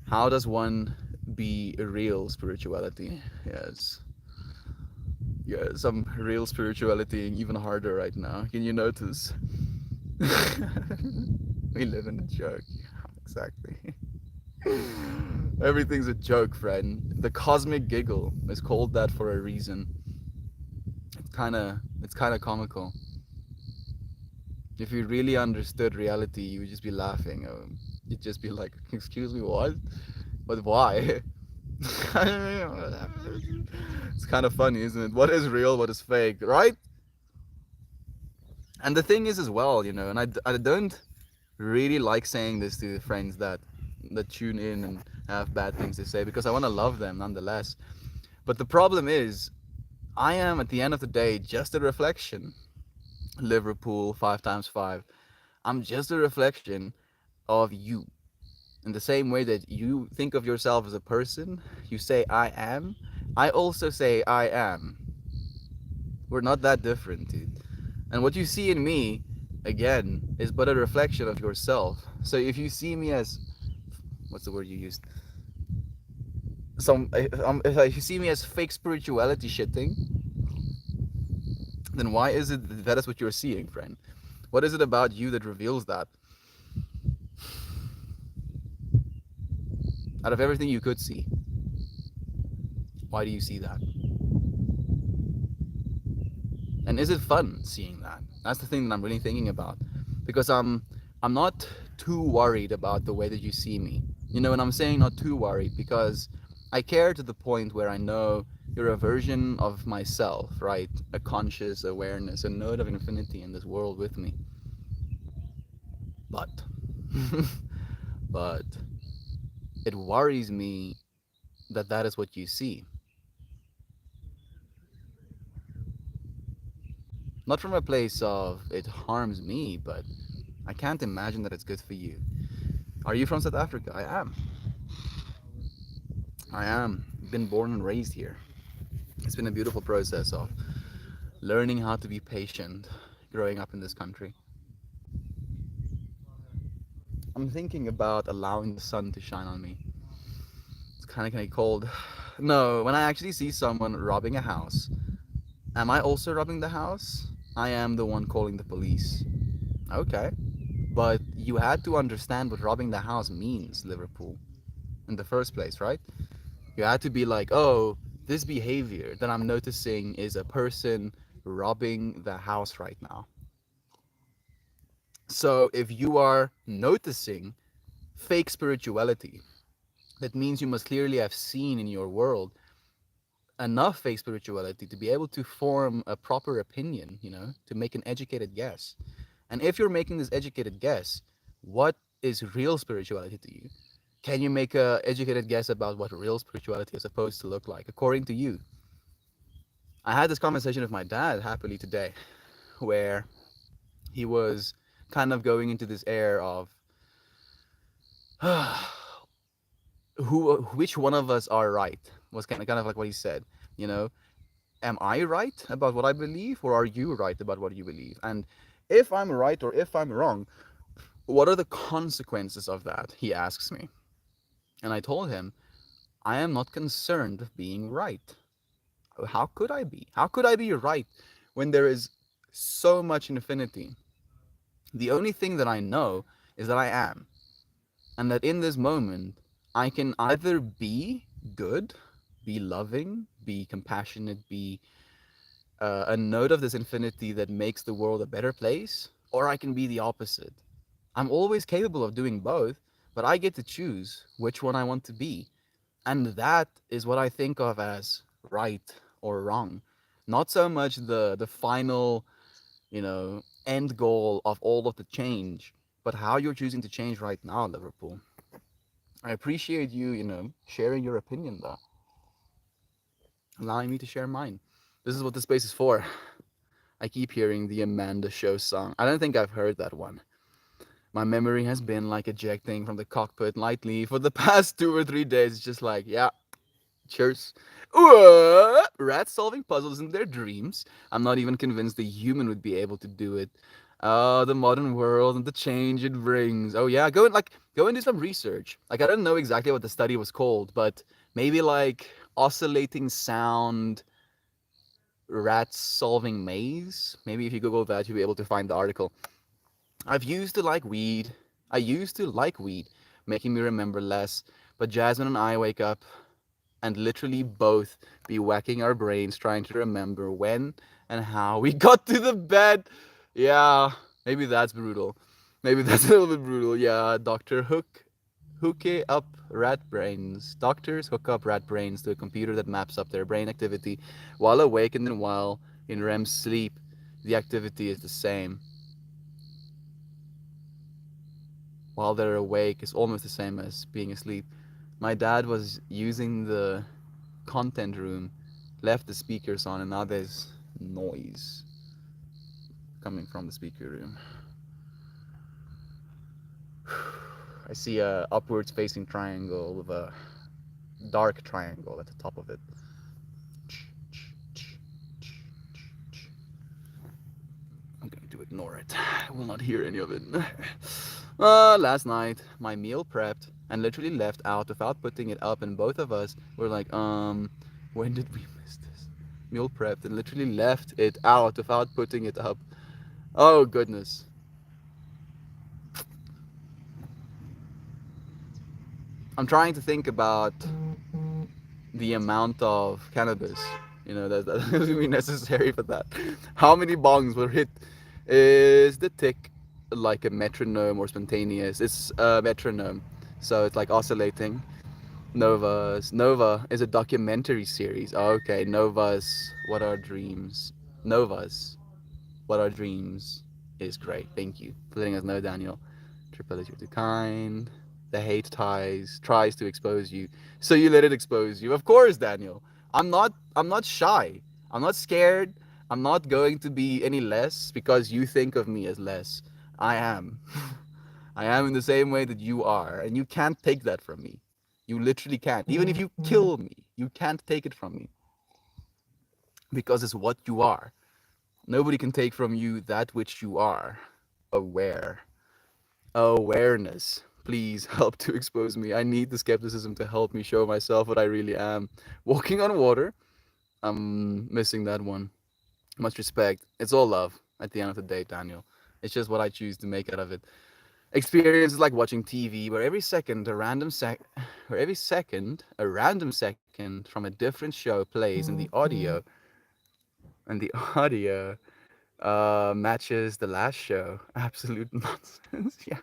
[SPEAKER 1] How does one be a real spirituality? Yes, some real spirituality, even harder right now. Can you notice? We live in a joke. Exactly. Everything's a joke, friend. The cosmic giggle is called that for a reason. It's kind of comical. If you really understood reality, you would just be laughing. You'd just be like, excuse me, what? But why? It's kind of funny, isn't it? What is real, what is fake, right? And the thing is as well, you know, and I don't really like saying this to friends that that tune in and have bad things to say, because I want to love them nonetheless. But the problem is, I am at the end of the day just a reflection. Liverpool 5 times 5. I'm just a reflection of you. In the same way that you think of yourself as a person, you say I am. I also say I am. We're not that different, dude. And what you see in me, again, is but a reflection of yourself. So if you see me as, what's the word you used? If you see me as fake spirituality shitting, then why is it that is what you're seeing, friend? What is it about you that reveals that? Out of everything you could see, why do you see that? And is it fun seeing that? That's the thing that I'm really thinking about, because I'm not too worried about the way that you see me. You know, and I'm saying not too worried because I care to the point where I know you're a version of myself, right? A conscious awareness, a node of infinity in this world with me. But, but it worries me that that is what you see. Not from a place of it harms me, but I can't imagine that it's good for you. Are you from South Africa? I am. I am. Been born and raised here. It's been a beautiful process of learning how to be patient growing up in this country. I'm thinking about allowing the sun to shine on me. It's kind of cold. No, when I actually see someone robbing a house, am I also robbing the house? I am the one calling the police. Okay. But you had to understand what robbing the house means, Liverpool, in the first place, right? You had to be like, oh, this behavior that I'm noticing is a person robbing the house right now. So if you are noticing fake spirituality, that means you must clearly have seen in your world enough fake spirituality to be able to form a proper opinion, you know, to make an educated guess. And if you're making this educated guess, what is real spirituality to you? Can you make a educated guess about what real spirituality is supposed to look like according to you? I had this conversation with my dad happily today, where he was kind of going into this air of which one of us are right, was kind of like what he said. You know, am I right about what I believe, or are you right about what you believe? And if I'm right or if I'm wrong, what are the consequences of that? He asks me. And I told him, I am not concerned with being right. How could I be? How could I be right when there is so much infinity? The only thing that I know is that I am. And that in this moment, I can either be good, be loving, be compassionate, be a node of this infinity that makes the world a better place, or I can be the opposite. I'm always capable of doing both, but I get to choose which one I want to be. And that is what I think of as right or wrong. Not so much the final, end goal of all of the change, but how you're choosing to change right now, Liverpool. I appreciate you, sharing your opinion though, allowing me to share mine. This is what the space is for. I keep hearing the Amanda Show song. I don't think I've heard that one. My memory has been like ejecting from the cockpit lightly for the past 2 or 3 days. It's just like, yeah, cheers. Rats solving puzzles in their dreams. I'm not even convinced the human would be able to do it. Oh, the modern world and the change it brings. Oh yeah, go and do some research. Like I don't know exactly what the study was called, but maybe like oscillating sound rats solving maze. Maybe if you Google that, you'll be able to find the article. I've used to like weed. I used to like weed, making me remember less. But Jasmine and I wake up and literally both be whacking our brains trying to remember when and how we got to the bed. Yeah, maybe that's brutal. Maybe that's a little bit brutal. Yeah, Dr. Hook up rat brains. Doctors hook up rat brains to a computer that maps up their brain activity while awake and then while in REM sleep. The activity is the same. while they're awake is almost the same as being asleep. My dad was using the content room, left the speakers on, and now there's noise coming from the speaker room. I see a upwards facing triangle with a dark triangle at the top of it. I'm going to ignore it. I will not hear any of it. Last night, my meal prepped and literally left out without putting it up, and both of us were like, when did we miss this? Meal prepped and literally left it out without putting it up. Oh, goodness. I'm trying to think about the amount of cannabis, that's going to be necessary for that. How many bongs will hit? Is the tick like a metronome or spontaneous? It's a metronome, so it's like oscillating. Nova is a documentary series. Oh, okay, Nova's What Are Dreams? Nova's What Are Dreams is great. Thank you for letting us know, Daniel. Triple is too kind. The hate tries to expose you, so you let it expose you. Of course, Daniel. I'm not shy. I'm not scared. I'm not going to be any less because you think of me as less. I am. I am in the same way that you are, and you can't take that from me. You literally can't. Even if you kill me, you can't take it from me because it's what you are. Nobody can take from you that which you are. Aware. Awareness. Please help to expose me. I need the skepticism to help me show myself what I really am. Walking on water. I'm missing that one. Much respect. It's all love at the end of the day, Daniel. It's just what I choose to make out of it. Experience is like watching TV, where every random second from a different show plays, and the audio matches the last show. Absolute nonsense. Yeah.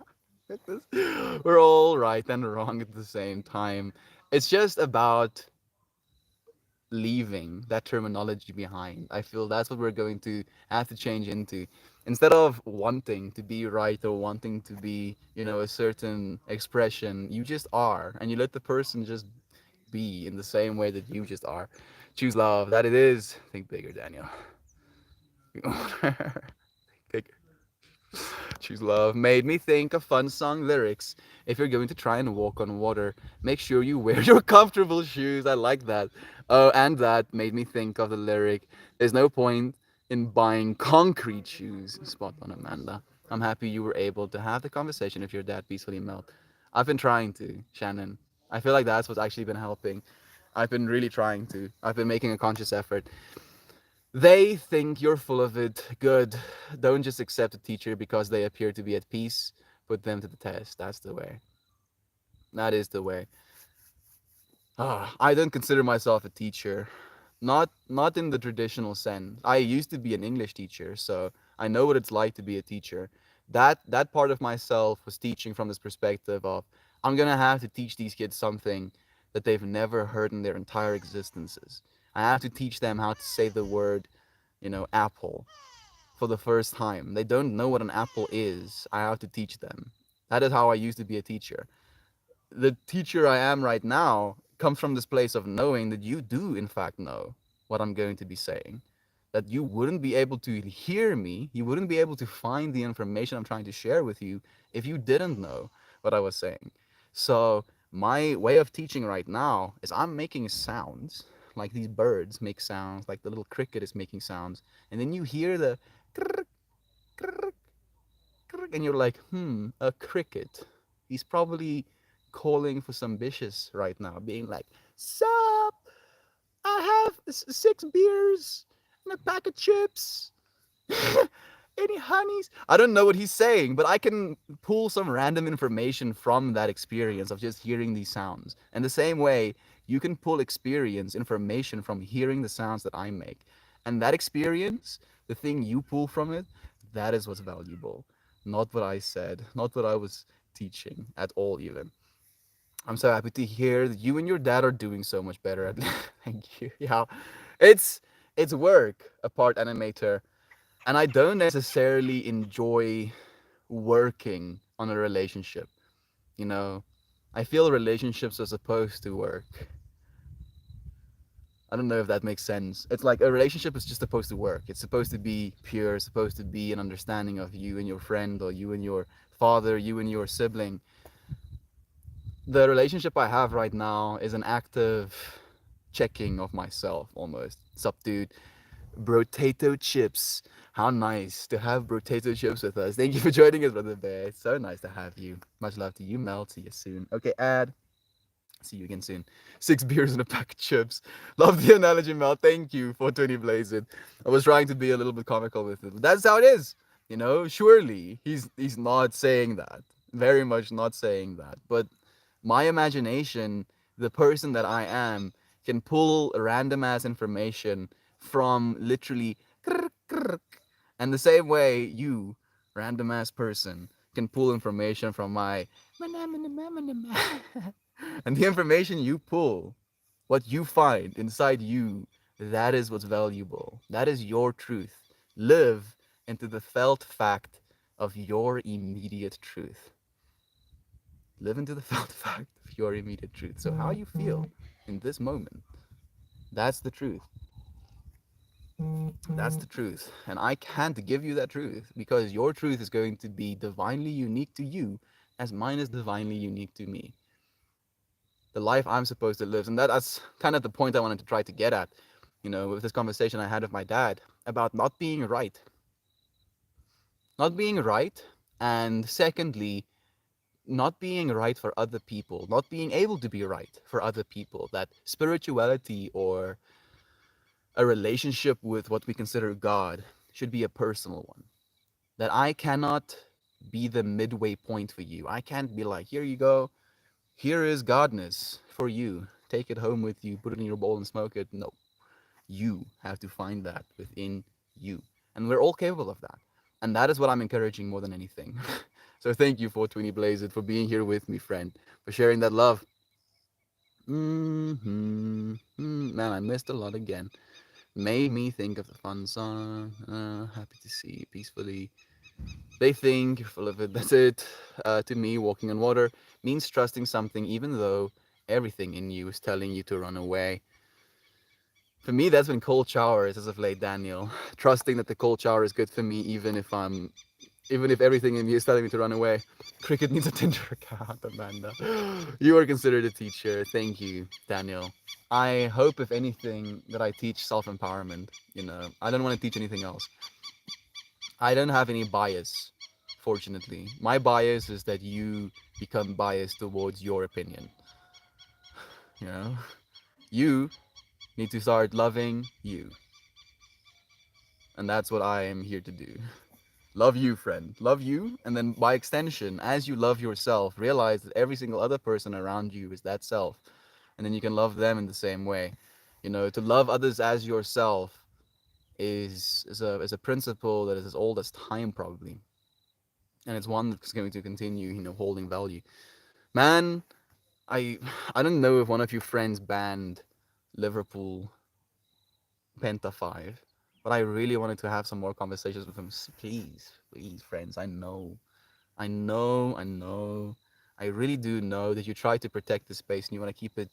[SPEAKER 1] We're all right and wrong at the same time. It's just about leaving that terminology behind. I feel that's what we're going to have to change into. Instead of wanting to be right or wanting to be, a certain expression, you just are. And you let the person just be in the same way that you just are. Choose love. That it is. Think bigger, Daniel. Think Choose Love made me think of fun song lyrics. If you're going to try and walk on water, make sure you wear your comfortable shoes. I like that. Oh, and that made me think of the lyric, there's no point in buying concrete shoes. Spot on, Amanda. I'm happy you were able to have the conversation if your dad peacefully melt. I've been trying to, Shannon. I feel like that's what's actually been helping. I've been really trying to. I've been making a conscious effort. They think you're full of it. Good. Don't just accept a teacher because they appear to be at peace. Put them to the test. That's the way. That is the way. I don't consider myself a teacher. Not in the traditional sense. I used to be an English teacher, so I know what it's like to be a teacher. That part of myself was teaching from this perspective of I'm gonna have to teach these kids something that they've never heard in their entire existences. I have to teach them how to say the word, apple for the first time. They don't know what an apple is. I have to teach them. That is how I used to be a teacher. The teacher I am right now comes from this place of knowing that you do, in fact, know what I'm going to be saying. That you wouldn't be able to hear me, you wouldn't be able to find the information I'm trying to share with you if you didn't know what I was saying. So, my way of teaching right now is I'm making sounds, like these birds make sounds, like the little cricket is making sounds, and then you hear the krrk, krrk, krrk, and you're like, a cricket. He's probably calling for some dishes right now, being like, sup, I have 6 beers and a pack of chips. Any honeys? I don't know what he's saying, but I can pull some random information from that experience of just hearing these sounds. And the same way, you can pull information from hearing the sounds that I make. And that experience, the thing you pull from it, that is what's valuable. Not what I said, not what I was teaching at all, even. I'm so happy to hear that you and your dad are doing so much better at thank you. Yeah. It's it's work, a part animator, and I don't necessarily enjoy working on a relationship. You know, I feel relationships are supposed to work. I don't know if that makes sense. It's like a relationship is just supposed to work. It's supposed to be pure, it's supposed to be an understanding of you and your friend, or you and your father, you and your sibling. The relationship I have right now is an active checking of myself almost. Sup, dude? Brotato chips. How nice to have Brotato chips with us. Thank you for joining us, Brother Bear. It's so nice to have you. Much love to you, Mel. See you soon. Okay, ad. See you again soon. 6 beers and a pack of chips. Love the analogy, Mel. Thank you for 20 Blazed. I was trying to be a little bit comical with it, but that's how it is. You know, surely he's not saying that. Very much not saying that. But my imagination, the person that I am, can pull random ass information from literally and the same way you, random ass person, can pull information from my and the information you pull, what you find inside you, that is what's valuable. That is your truth. Live into the felt fact of your immediate truth. Live into the felt fact of your immediate truth. So, how you feel in this moment, that's the truth. That's the truth. And I can't give you that truth because your truth is going to be divinely unique to you as mine is divinely unique to me. The life I'm supposed to live. And that's kind of the point I wanted to try to get at, with this conversation I had with my dad about not being right. Not being right. And secondly, not being right for other people, not being able to be right for other people. That spirituality or a relationship with what we consider God should be a personal one. That I cannot be the midway point for you. I can't be like, here you go, here is godness for you. Take it home with you, put it in your bowl and smoke it. No, you have to find that within you. And we're all capable of that. And that is what I'm encouraging more than anything. So thank you, 420 Blazed, for being here with me, friend, for sharing that love. Man, I missed a lot again. Made me think of the fun song. Happy to see you peacefully. They think you're full of it. That's it. To me, walking on water means trusting something, even though everything in you is telling you to run away. For me, that's been cold showers as of late, Daniel. Trusting that the cold shower is good for me, even if everything in me is telling me to run away. Cricket needs a Tinder account, Amanda. You are considered a teacher. Thank you, Daniel. I hope, if anything, that I teach self-empowerment. I don't want to teach anything else. I don't have any bias, fortunately. My bias is that you become biased towards your opinion. You know? You need to start loving you. And that's what I am here to do. Love you, friend. Love you. And then by extension, as you love yourself, realize that every single other person around you is that self. And then you can love them in the same way. To love others as yourself is a principle that is as old as time, probably. And it's one that's going to continue, holding value. Man, I I don't know if one of your friends banned Liverpool Penta 5, but I really wanted to have some more conversations with him. Please, please, friends, I know. I really do know that you try to protect the space and you want to keep it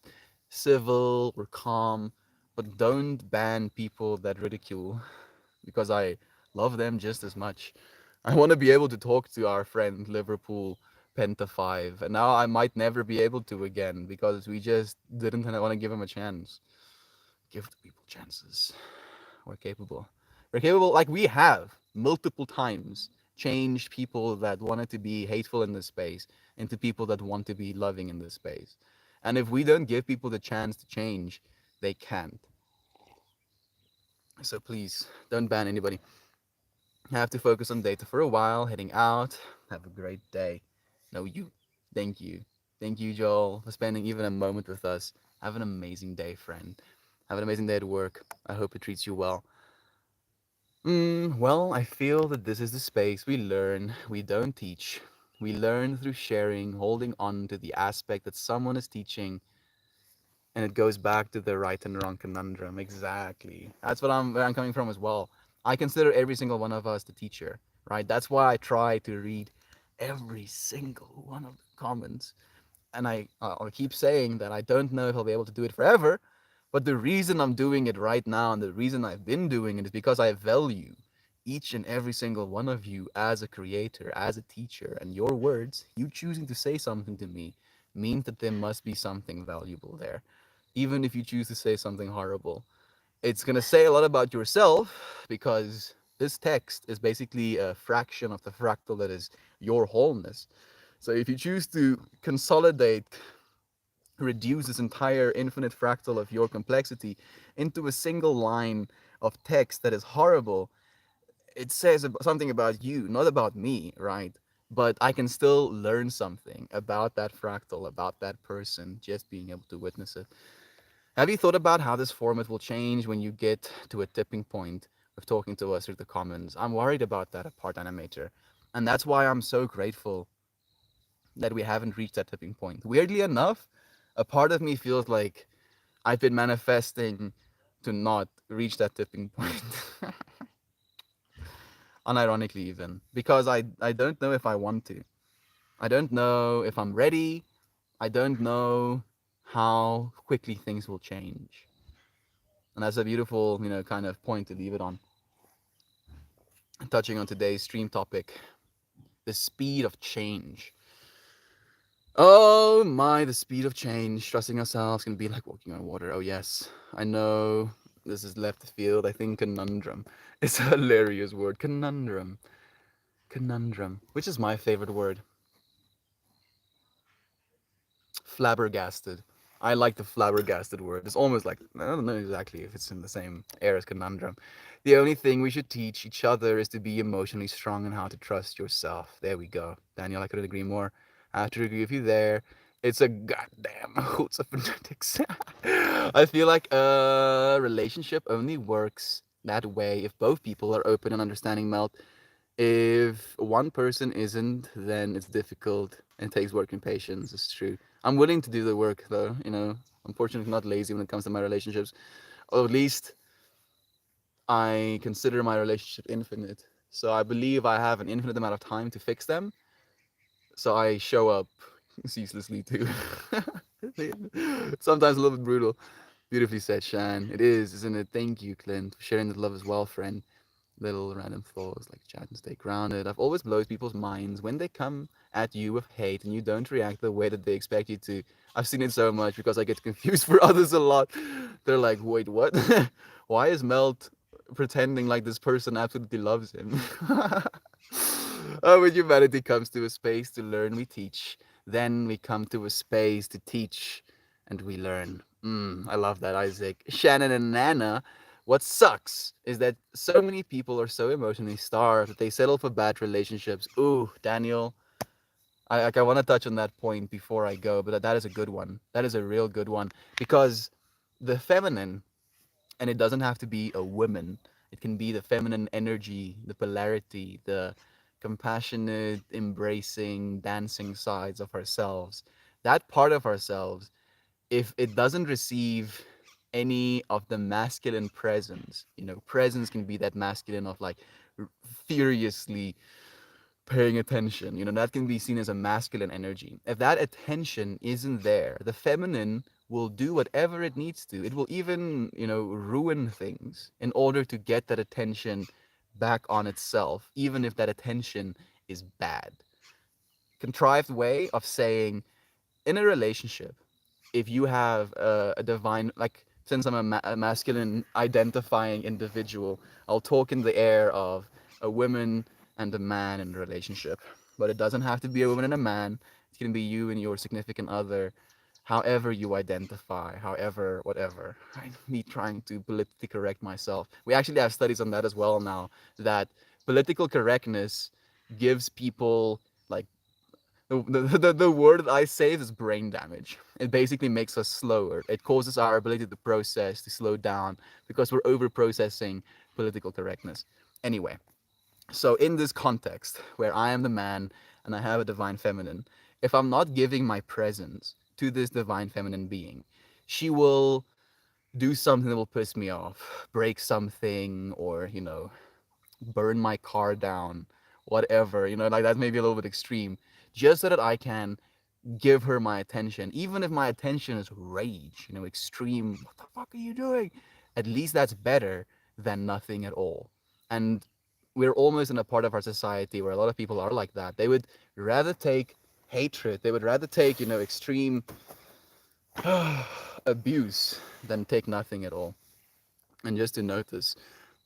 [SPEAKER 1] civil or calm, but don't ban people that ridicule because I love them just as much. I want to be able to talk to our friend Liverpool Penta 5, and now I might never be able to again because we just didn't want to give him a chance. Give the people chances. We're capable. We're capable, like we have multiple times changed people that wanted to be hateful in this space into people that want to be loving in this space. And if we don't give people the chance to change, they can't. So please don't ban anybody. I have to focus on data for a while, heading out. Have a great day. No, you. Thank you. Thank you, Joel, for spending even a moment with us. Have an amazing day, friend. Have an amazing day at work. I hope it treats you well. Well, I feel that this is the space we learn, we don't teach. We learn through sharing, holding on to the aspect that someone is teaching, and it goes back to the right and wrong conundrum. Exactly. That's where I'm coming from as well. I consider every single one of us the teacher, right? That's why I try to read every single one of the comments. And I'll keep saying that I don't know if I'll be able to do it forever, but the reason I'm doing it right now and the reason I've been doing it is because I value each and every single one of you as a creator, as a teacher, and your words, you choosing to say something to me, means that there must be something valuable there. Even if you choose to say something horrible, it's going to say a lot about yourself because this text is basically a fraction of the fractal that is your wholeness. So if you choose to consolidate, reduce this entire infinite fractal of your complexity into a single line of text that is horrible, it says something about you, not about me, right? But I can still learn something about that fractal, about that person, just being able to witness it. Have you thought about how this format will change when you get to a tipping point of talking to us through the comments? I'm worried about that at Part Animator. And that's why I'm so grateful that we haven't reached that tipping point. Weirdly enough, a part of me feels like I've been manifesting to not reach that tipping point. Unironically, even. Because I don't know if I want to. I don't know if I'm ready. I don't know how quickly things will change. And that's a beautiful, kind of point to leave it on. Touching on today's stream topic, the speed of change. Oh my, the speed of change. Trusting ourselves can be like walking on water. Oh yes, I know this is left field. I think conundrum. It's a hilarious word. Conundrum. Conundrum. Which is my favorite word. Flabbergasted. I like the flabbergasted word. It's almost like, I don't know exactly if it's in the same air as conundrum. The only thing we should teach each other is to be emotionally strong and how to trust yourself. There we go. Daniel, I couldn't agree more. I have to agree with you there. It's a goddamn hoots of phonetics. I feel like a relationship only works that way if both people are open and understanding, Melt. If one person isn't, then it's difficult and it takes work and patience. It's true. I'm willing to do the work though, Unfortunately, not lazy when it comes to my relationships. Or at least I consider my relationship infinite. So I believe I have an infinite amount of time to fix them. So I show up ceaselessly too. Sometimes a little bit brutal. Beautifully said, Shan. It is, isn't it? Thank you, Clint, for sharing the love as well, friend. Little random thoughts like chat and stay grounded. I've always blows people's minds when they come at you with hate and you don't react the way that they expect you to. I've seen it so much because I get confused for others a lot. They're like, wait, what? Why is Melt pretending like this person absolutely loves him? When humanity comes to a space to learn, we teach. Then we come to a space to teach and we learn. I love that, Isaac. Shannon and Nana, what sucks is that so many people are so emotionally starved that they settle for bad relationships. Ooh, Daniel, I want to touch on that point before I go, but that is a good one. That is a real good one because the feminine, and it doesn't have to be a woman. It can be the feminine energy, the polarity, the compassionate, embracing, dancing sides of ourselves. That part of ourselves, if it doesn't receive any of the masculine presence, presence can be that masculine of like furiously paying attention, that can be seen as a masculine energy. If that attention isn't there, the feminine will do whatever it needs to. It will even, ruin things in order to get that attention back on itself, even if that attention is bad. Contrived way of saying, in a relationship, if you have a divine, like, since I'm a masculine identifying individual, I'll talk in the air of a woman and a man in a relationship. But it doesn't have to be a woman and a man. It can be you and your significant other, however you identify, however, whatever. Right? Me trying to politically correct myself. We actually have studies on that as well now, that political correctness gives people like the word I say is brain damage. It basically makes us slower. It causes our ability to process to slow down because we're over processing political correctness. Anyway, so in this context where I am the man and I have a divine feminine, if I'm not giving my presence to this divine feminine being, she will do something that will piss me off, break something, or burn my car down, whatever, like that's maybe a little bit extreme, just so that I can give her my attention, even if my attention is rage, extreme. What the fuck are you doing? At least that's better than nothing at all. And we're almost in a part of our society where a lot of people are like that. They would rather take hatred, they would rather take, extreme abuse than take nothing at all. And just to notice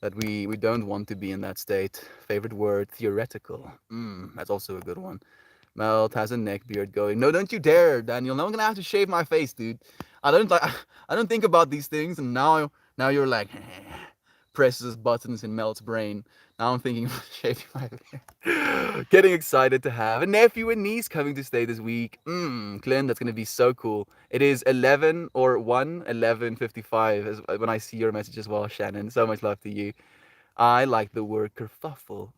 [SPEAKER 1] that we don't want to be in that state. Favorite word, theoretical. That's also a good one. Melt has a neck beard going. No, don't you dare, Daniel. Now I'm gonna have to shave my face, dude. I don't like. I don't think about these things, and now you're like presses buttons in Melt's brain. Now I'm thinking about shaving my beard. Getting excited to have a nephew and niece coming to stay this week. Clint, that's gonna be so cool. It is 11 or 11:55 when I see your message as well, Shannon. So much love to you. I like the word kerfuffle.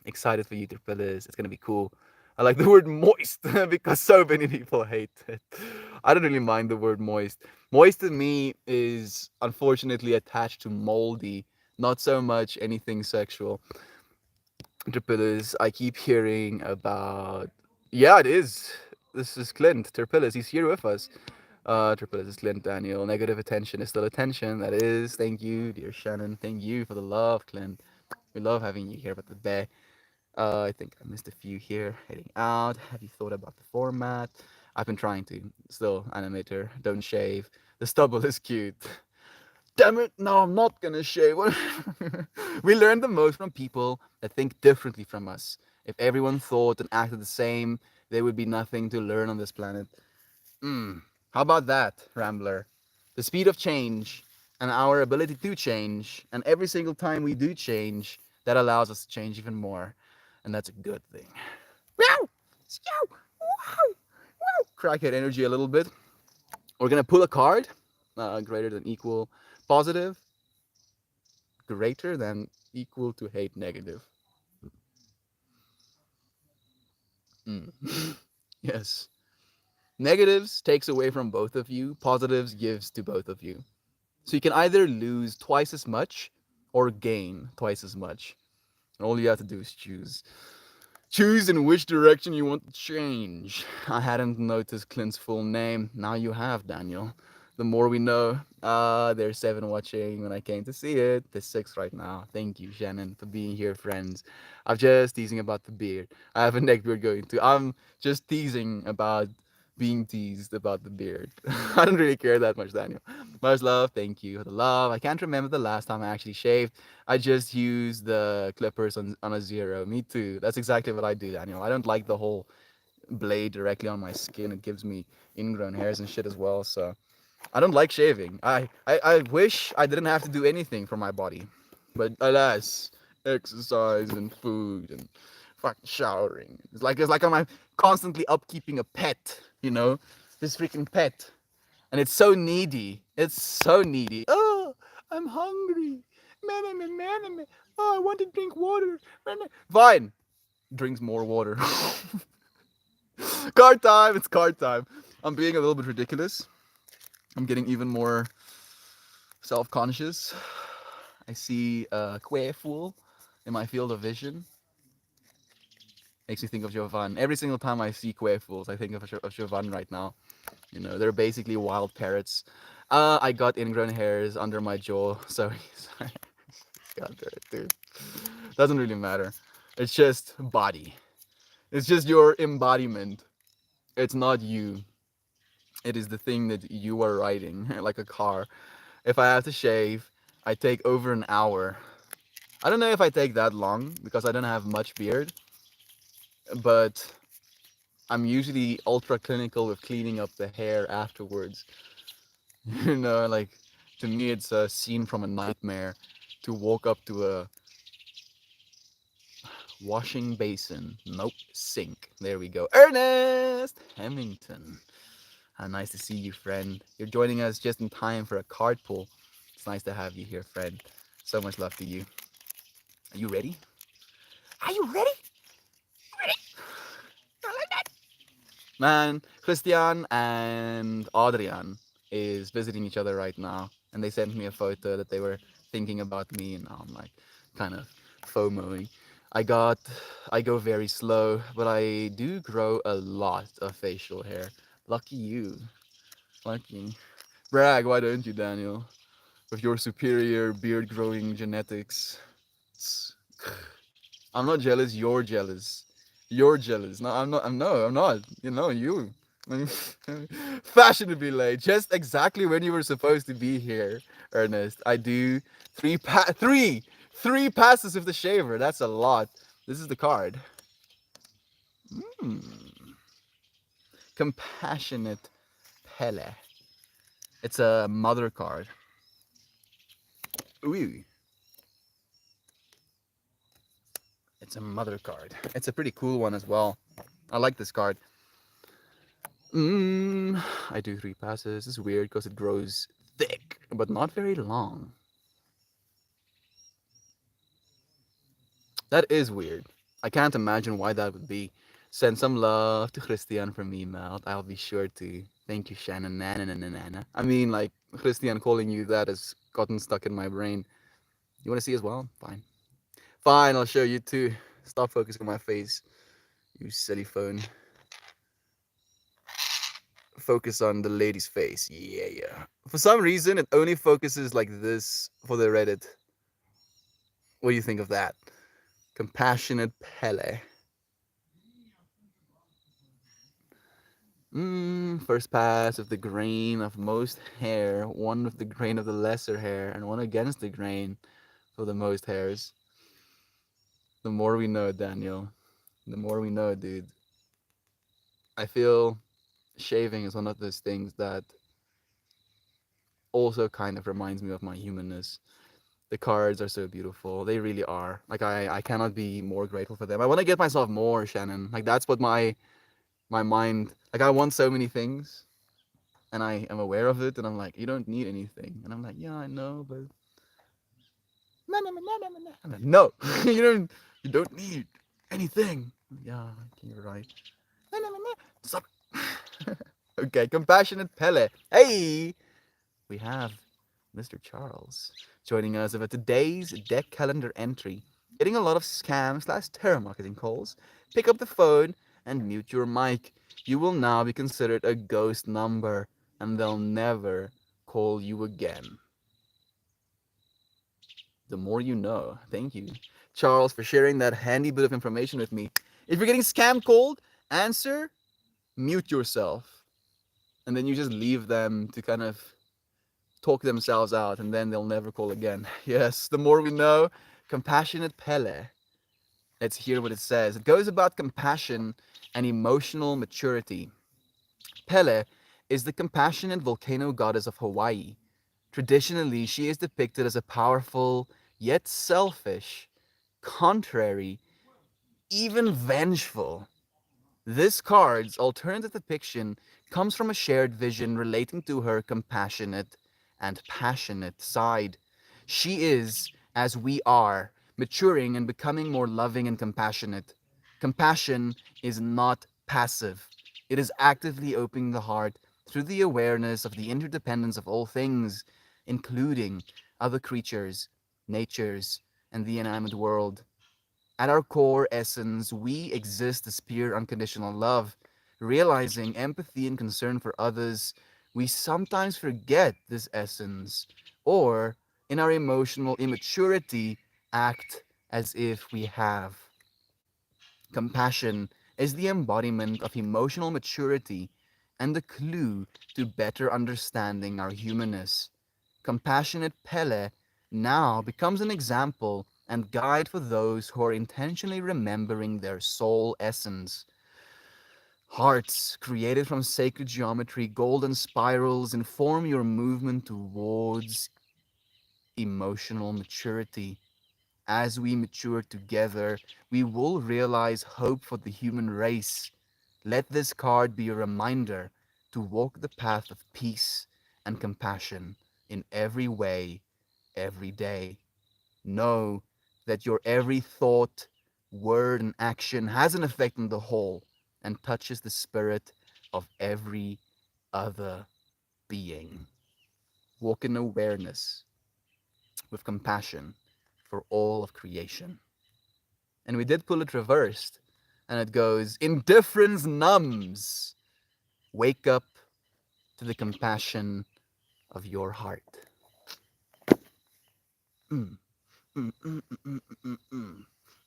[SPEAKER 1] Excited for you to put this. It's gonna be cool. I like the word moist because so many people hate it. I don't really mind the word moist. Moist to me is unfortunately attached to moldy, not so much anything sexual. Terpillus, I keep hearing about. Yeah, it is. This is Clint Terpillus. He's here with us. Terpillus is Clint Daniel. Negative attention is still attention. That is. Thank you, dear Shannon. Thank you for the love, Clint. We love having you here at the bay. I think I missed a few here. Heading out. Have you thought about the format? I've been trying to. Still, animator. Don't shave. The stubble is cute. Damn it! No, I'm not gonna shave. We learn the most from people that think differently from us. If everyone thought and acted the same, there would be nothing to learn on this planet. How about that, Rambler? The speed of change and our ability to change, and every single time we do change, that allows us to change even more. And that's a good thing. Wow! Wow! Wow! Crackhead energy a little bit. We're gonna pull a card. Greater than equal positive. Greater than equal to hate negative. Yes. Negatives takes away from both of you. Positives gives to both of you. So you can either lose twice as much or gain twice as much. And all you have to do is choose. Choose in which direction you want to change. I hadn't noticed Clint's full name. Now you have, Daniel. The more we know. There's 7 watching when I came to see it. There's 6 right now. Thank you, Shannon, for being here, friends. I'm just teasing about the beard. I have a neck beard going too. I'm just teasing about being teased about the beard. I don't really care that much, Daniel. Much love. Thank you for the love. I can't remember the last time I actually shaved. I just use the clippers on a 0. Me too. That's exactly what I do, Daniel. I don't like the whole blade directly on my skin. It gives me ingrown hairs and shit as well. So I don't like shaving. I wish I didn't have to do anything for my body. But alas, exercise and food and fucking showering. It's like I'm constantly upkeeping a pet, This freaking pet. And it's so needy. It's so needy. Oh, I'm hungry. Oh, I want to drink water. Fine. Drinks more water. Card time. It's card time. I'm being a little bit ridiculous. I'm getting even more self-conscious. I see a Quaefool in my field of vision. Makes me think of Jovan. Every single time I see Quaefools, I think of Jovan right now. They're basically wild parrots. I got ingrown hairs under my jaw. Sorry. God damn it, dude. Doesn't really matter. It's just body. It's just your embodiment. It's not you. It is the thing that you are riding, like a car. If I have to shave, I take over an hour. I don't know if I take that long because I don't have much beard, but I'm usually ultra clinical with cleaning up the hair afterwards. Like to me it's a scene from a nightmare to walk up to a washing basin. Nope, sink. There we go. Ernest Hemington. How nice to see you, friend. You're joining us just in time for a card pull. It's nice to have you here, friend. So much love to you. Are you ready? Are you ready? Ready? I like that. Man, Christian and Adrian is visiting each other right now, and they sent me a photo that they were thinking about me, and now I'm like kind of FOMOing. I got, I go very slow, but I do grow a lot of facial hair. Lucky you. Lucky. Brag, why don't you, Daniel? With your superior beard growing genetics. I'm not jealous, you're jealous. You're jealous. No, I'm not. I'm not. You know, you. Fashionably late. Just exactly when you were supposed to be here, Ernest. I do three passes with the shaver. That's a lot. This is the card. Hmm. Compassionate Pele. It's a mother card. Ooh. It's a mother card. It's a pretty cool one as well. I like this card. I do three passes. It's weird because it grows thick, but not very long. That is weird. I can't imagine why that would be. Send some love to Christian from me, Melt. I'll be sure to. Thank you, Shannon. Nana. I mean, like, Christian calling you that has gotten stuck in my brain. You want to see as well? Fine. Fine, I'll show you too. Stop focusing on my face, you silly phone. Focus on the lady's face. Yeah. For some reason, it only focuses like this for the Reddit. What do you think of that? Compassionate Pele. First pass with the grain of most hair, one with the grain of the lesser hair, and one against the grain for the most hairs. The more we know, Daniel. The more we know, dude. I feel shaving is one of those things that also kind of reminds me of my humanness. The cards are so beautiful. They really are. Like I cannot be more grateful for them. I want to get myself more, Shannon. Like that's what my mind. Like I want so many things, and I am aware of it, and I'm like, you don't need anything, and I'm like, yeah, I know, but no, you don't need anything. Yeah, you're right. Stop. Okay, compassionate Pele. Hey, we have Mr. Charles joining us about today's deck calendar entry. Getting a lot of scam slash terror marketing calls. Pick up the phone and mute your mic. You will now be considered a ghost number and they'll never call you again. The more you know. Thank you, Charles, for sharing that handy bit of information with me. If you're getting scam called, answer, mute yourself, and then you just leave them to kind of talk themselves out, and then they'll never call again. Yes, the more we know. Compassionate Pele. Let's hear what it says. It goes about compassion and emotional maturity. Pele is the compassionate volcano goddess of Hawaii. Traditionally, she is depicted as a powerful, yet selfish, contrary, even vengeful. This card's alternative depiction comes from a shared vision relating to her compassionate and passionate side. She is, as we are, maturing and becoming more loving and compassionate. Compassion is not passive, it is actively opening the heart through the awareness of the interdependence of all things, including other creatures, natures, and the inanimate world. At our core essence, we exist as pure unconditional love. Realizing empathy and concern for others, we sometimes forget this essence, or in our emotional immaturity, act as if we have. Compassion is the embodiment of emotional maturity and the clue to better understanding our humanness. Compassionate Pele now becomes an example and guide for those who are intentionally remembering their soul essence. Hearts created from sacred geometry, golden spirals inform your movement towards emotional maturity. As we mature together, we will realize hope for the human race. Let this card be a reminder to walk the path of peace and compassion in every way, every day. Know that your every thought, word, and action has an effect on the whole and touches the spirit of every other being. Walk in awareness with compassion for all of creation. And we did pull it reversed. And it goes, indifference numbs. Wake up to the compassion of your heart. Mm, mm, mm, mm, mm, mm, mm.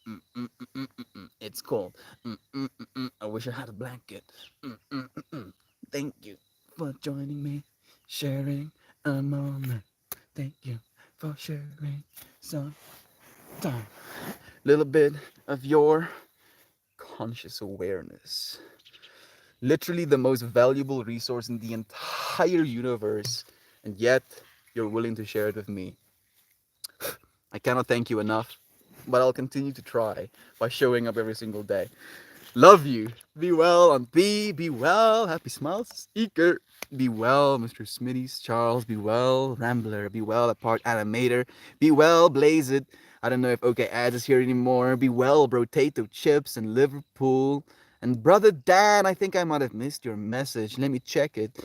[SPEAKER 1] Mm, mm, mm, mm, mm, mm. It's cold. I wish I had a blanket. Thank you for joining me, sharing a moment. Thank you for sharing some time. Little bit of your conscious awareness. Literally the most valuable resource in the entire universe, and yet you're willing to share it with me. I cannot thank you enough, but I'll continue to try by showing up every single day. Love you. Be well, Aunt B. Be well. Happy smiles, Eaker. Be well, Mr. Smitty's Charles. Be well, Rambler. Be well, Apart Animator. Be well, Blaze It. I don't know if OK Ads is here anymore. Be well, Brotato Chips and Liverpool. And Brother Dan, I think I might have missed your message. Let me check it.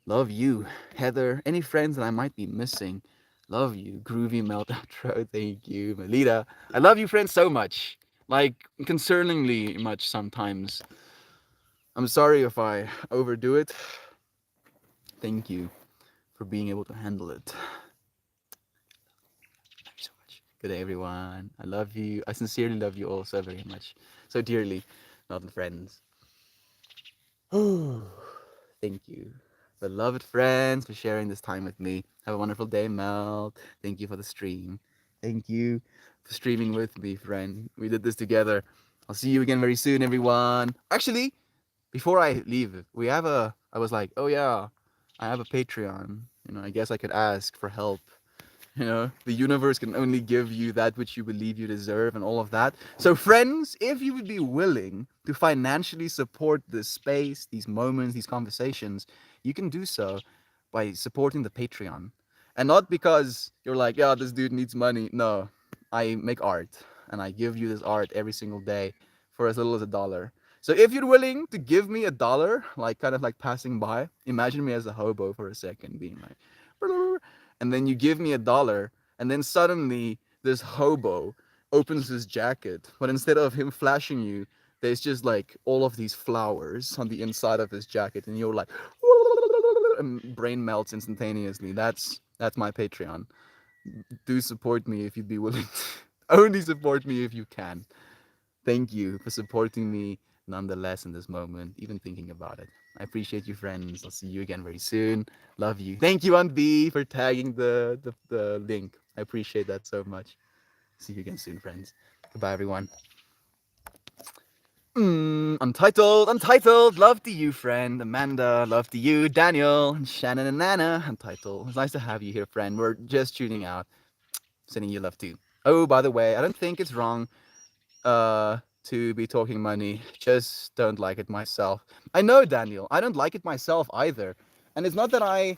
[SPEAKER 1] Love you, Heather. Any friends that I might be missing? Love you, Groovy Melt Outro. Thank you, Melita. I love you, friends, so much. Like, concerningly much sometimes. I'm sorry if I overdo it. Thank you for being able to handle it. Thank you so much. Good day, everyone. I love you. I sincerely love you all so very much. So dearly, Mountain friends. Thank you. Beloved friends, for sharing this time with me. Have a wonderful day, Mel. Thank you for the stream. Thank you for streaming with me, friend. We did this together. I'll see you again very soon, everyone. Actually, before I leave, I was like, oh yeah, I have a Patreon. I guess I could ask for help. The universe can only give you that which you believe you deserve and all of that. So, friends, if you would be willing to financially support this space, these moments, these conversations, you can do so by supporting the Patreon. And not because you're like, yeah, this dude needs money. No, I make art and I give you this art every single day for as little as $1. So if you're willing to give me $1, like kind of like passing by, imagine me as a hobo for a second, being like, and then you give me $1, and then suddenly this hobo opens his jacket, but instead of him flashing you, there's just like all of these flowers on the inside of his jacket, and you're like, and brain melts instantaneously. That's my Patreon. Do support me if you'd be willing to. Only support me if you can. Thank you for supporting me nonetheless in this moment, even thinking about it. I appreciate you, friends. I'll see you again very soon. Love you. Thank you, Aunt B, for tagging the link. I appreciate that so much. See you again soon, friends. Goodbye, everyone. Untitled. Love to you, friend. Amanda, love to you. Daniel, Shannon, and Nana. Untitled. It's nice to have you here, friend. We're just tuning out. Sending you love too. Oh, by the way, I don't think it's wrong to be talking money. Just don't like it myself. I know, Daniel. I don't like it myself either. And it's not that I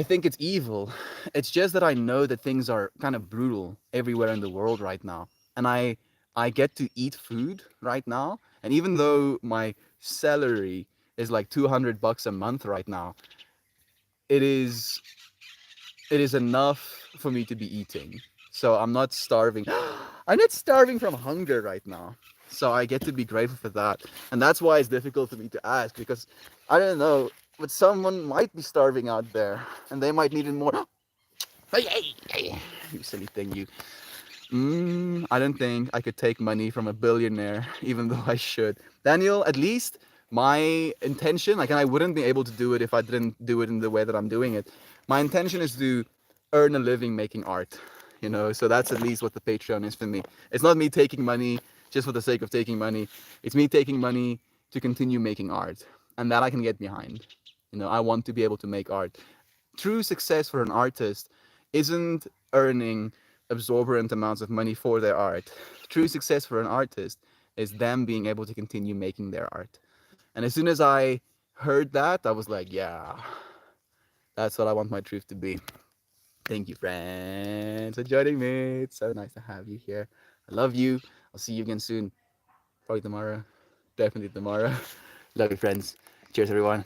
[SPEAKER 1] think it's evil. It's just that I know that things are kind of brutal everywhere in the world right now. And I get to eat food right now, and even though my salary is like $200 a month right now, it is enough for me to be eating. So I'm not starving. I'm not starving from hunger right now. So I get to be grateful for that. And that's why it's difficult for me to ask, because I don't know, but someone might be starving out there and they might need it more. Hey, you silly thing, you. I don't think I could take money from a billionaire, even though I should. Daniel, at least my intention, like, and I wouldn't be able to do it if I didn't do it in the way that I'm doing it. My intention is to earn a living making art, so that's at least what the Patreon is for me. It's not me taking money just for the sake of taking money. It's me taking money to continue making art, and that I can get behind. I want to be able to make art. True success for an artist isn't earning absorbent amounts of money for their art. True success for an artist is them being able to continue making their art. And as soon as I heard that, I was like, yeah, that's what I want my truth to be. Thank you, friends, for joining me. It's so nice to have you here. I love you. I'll see you again soon. Probably tomorrow. Definitely tomorrow. Love you, friends. Cheers, everyone.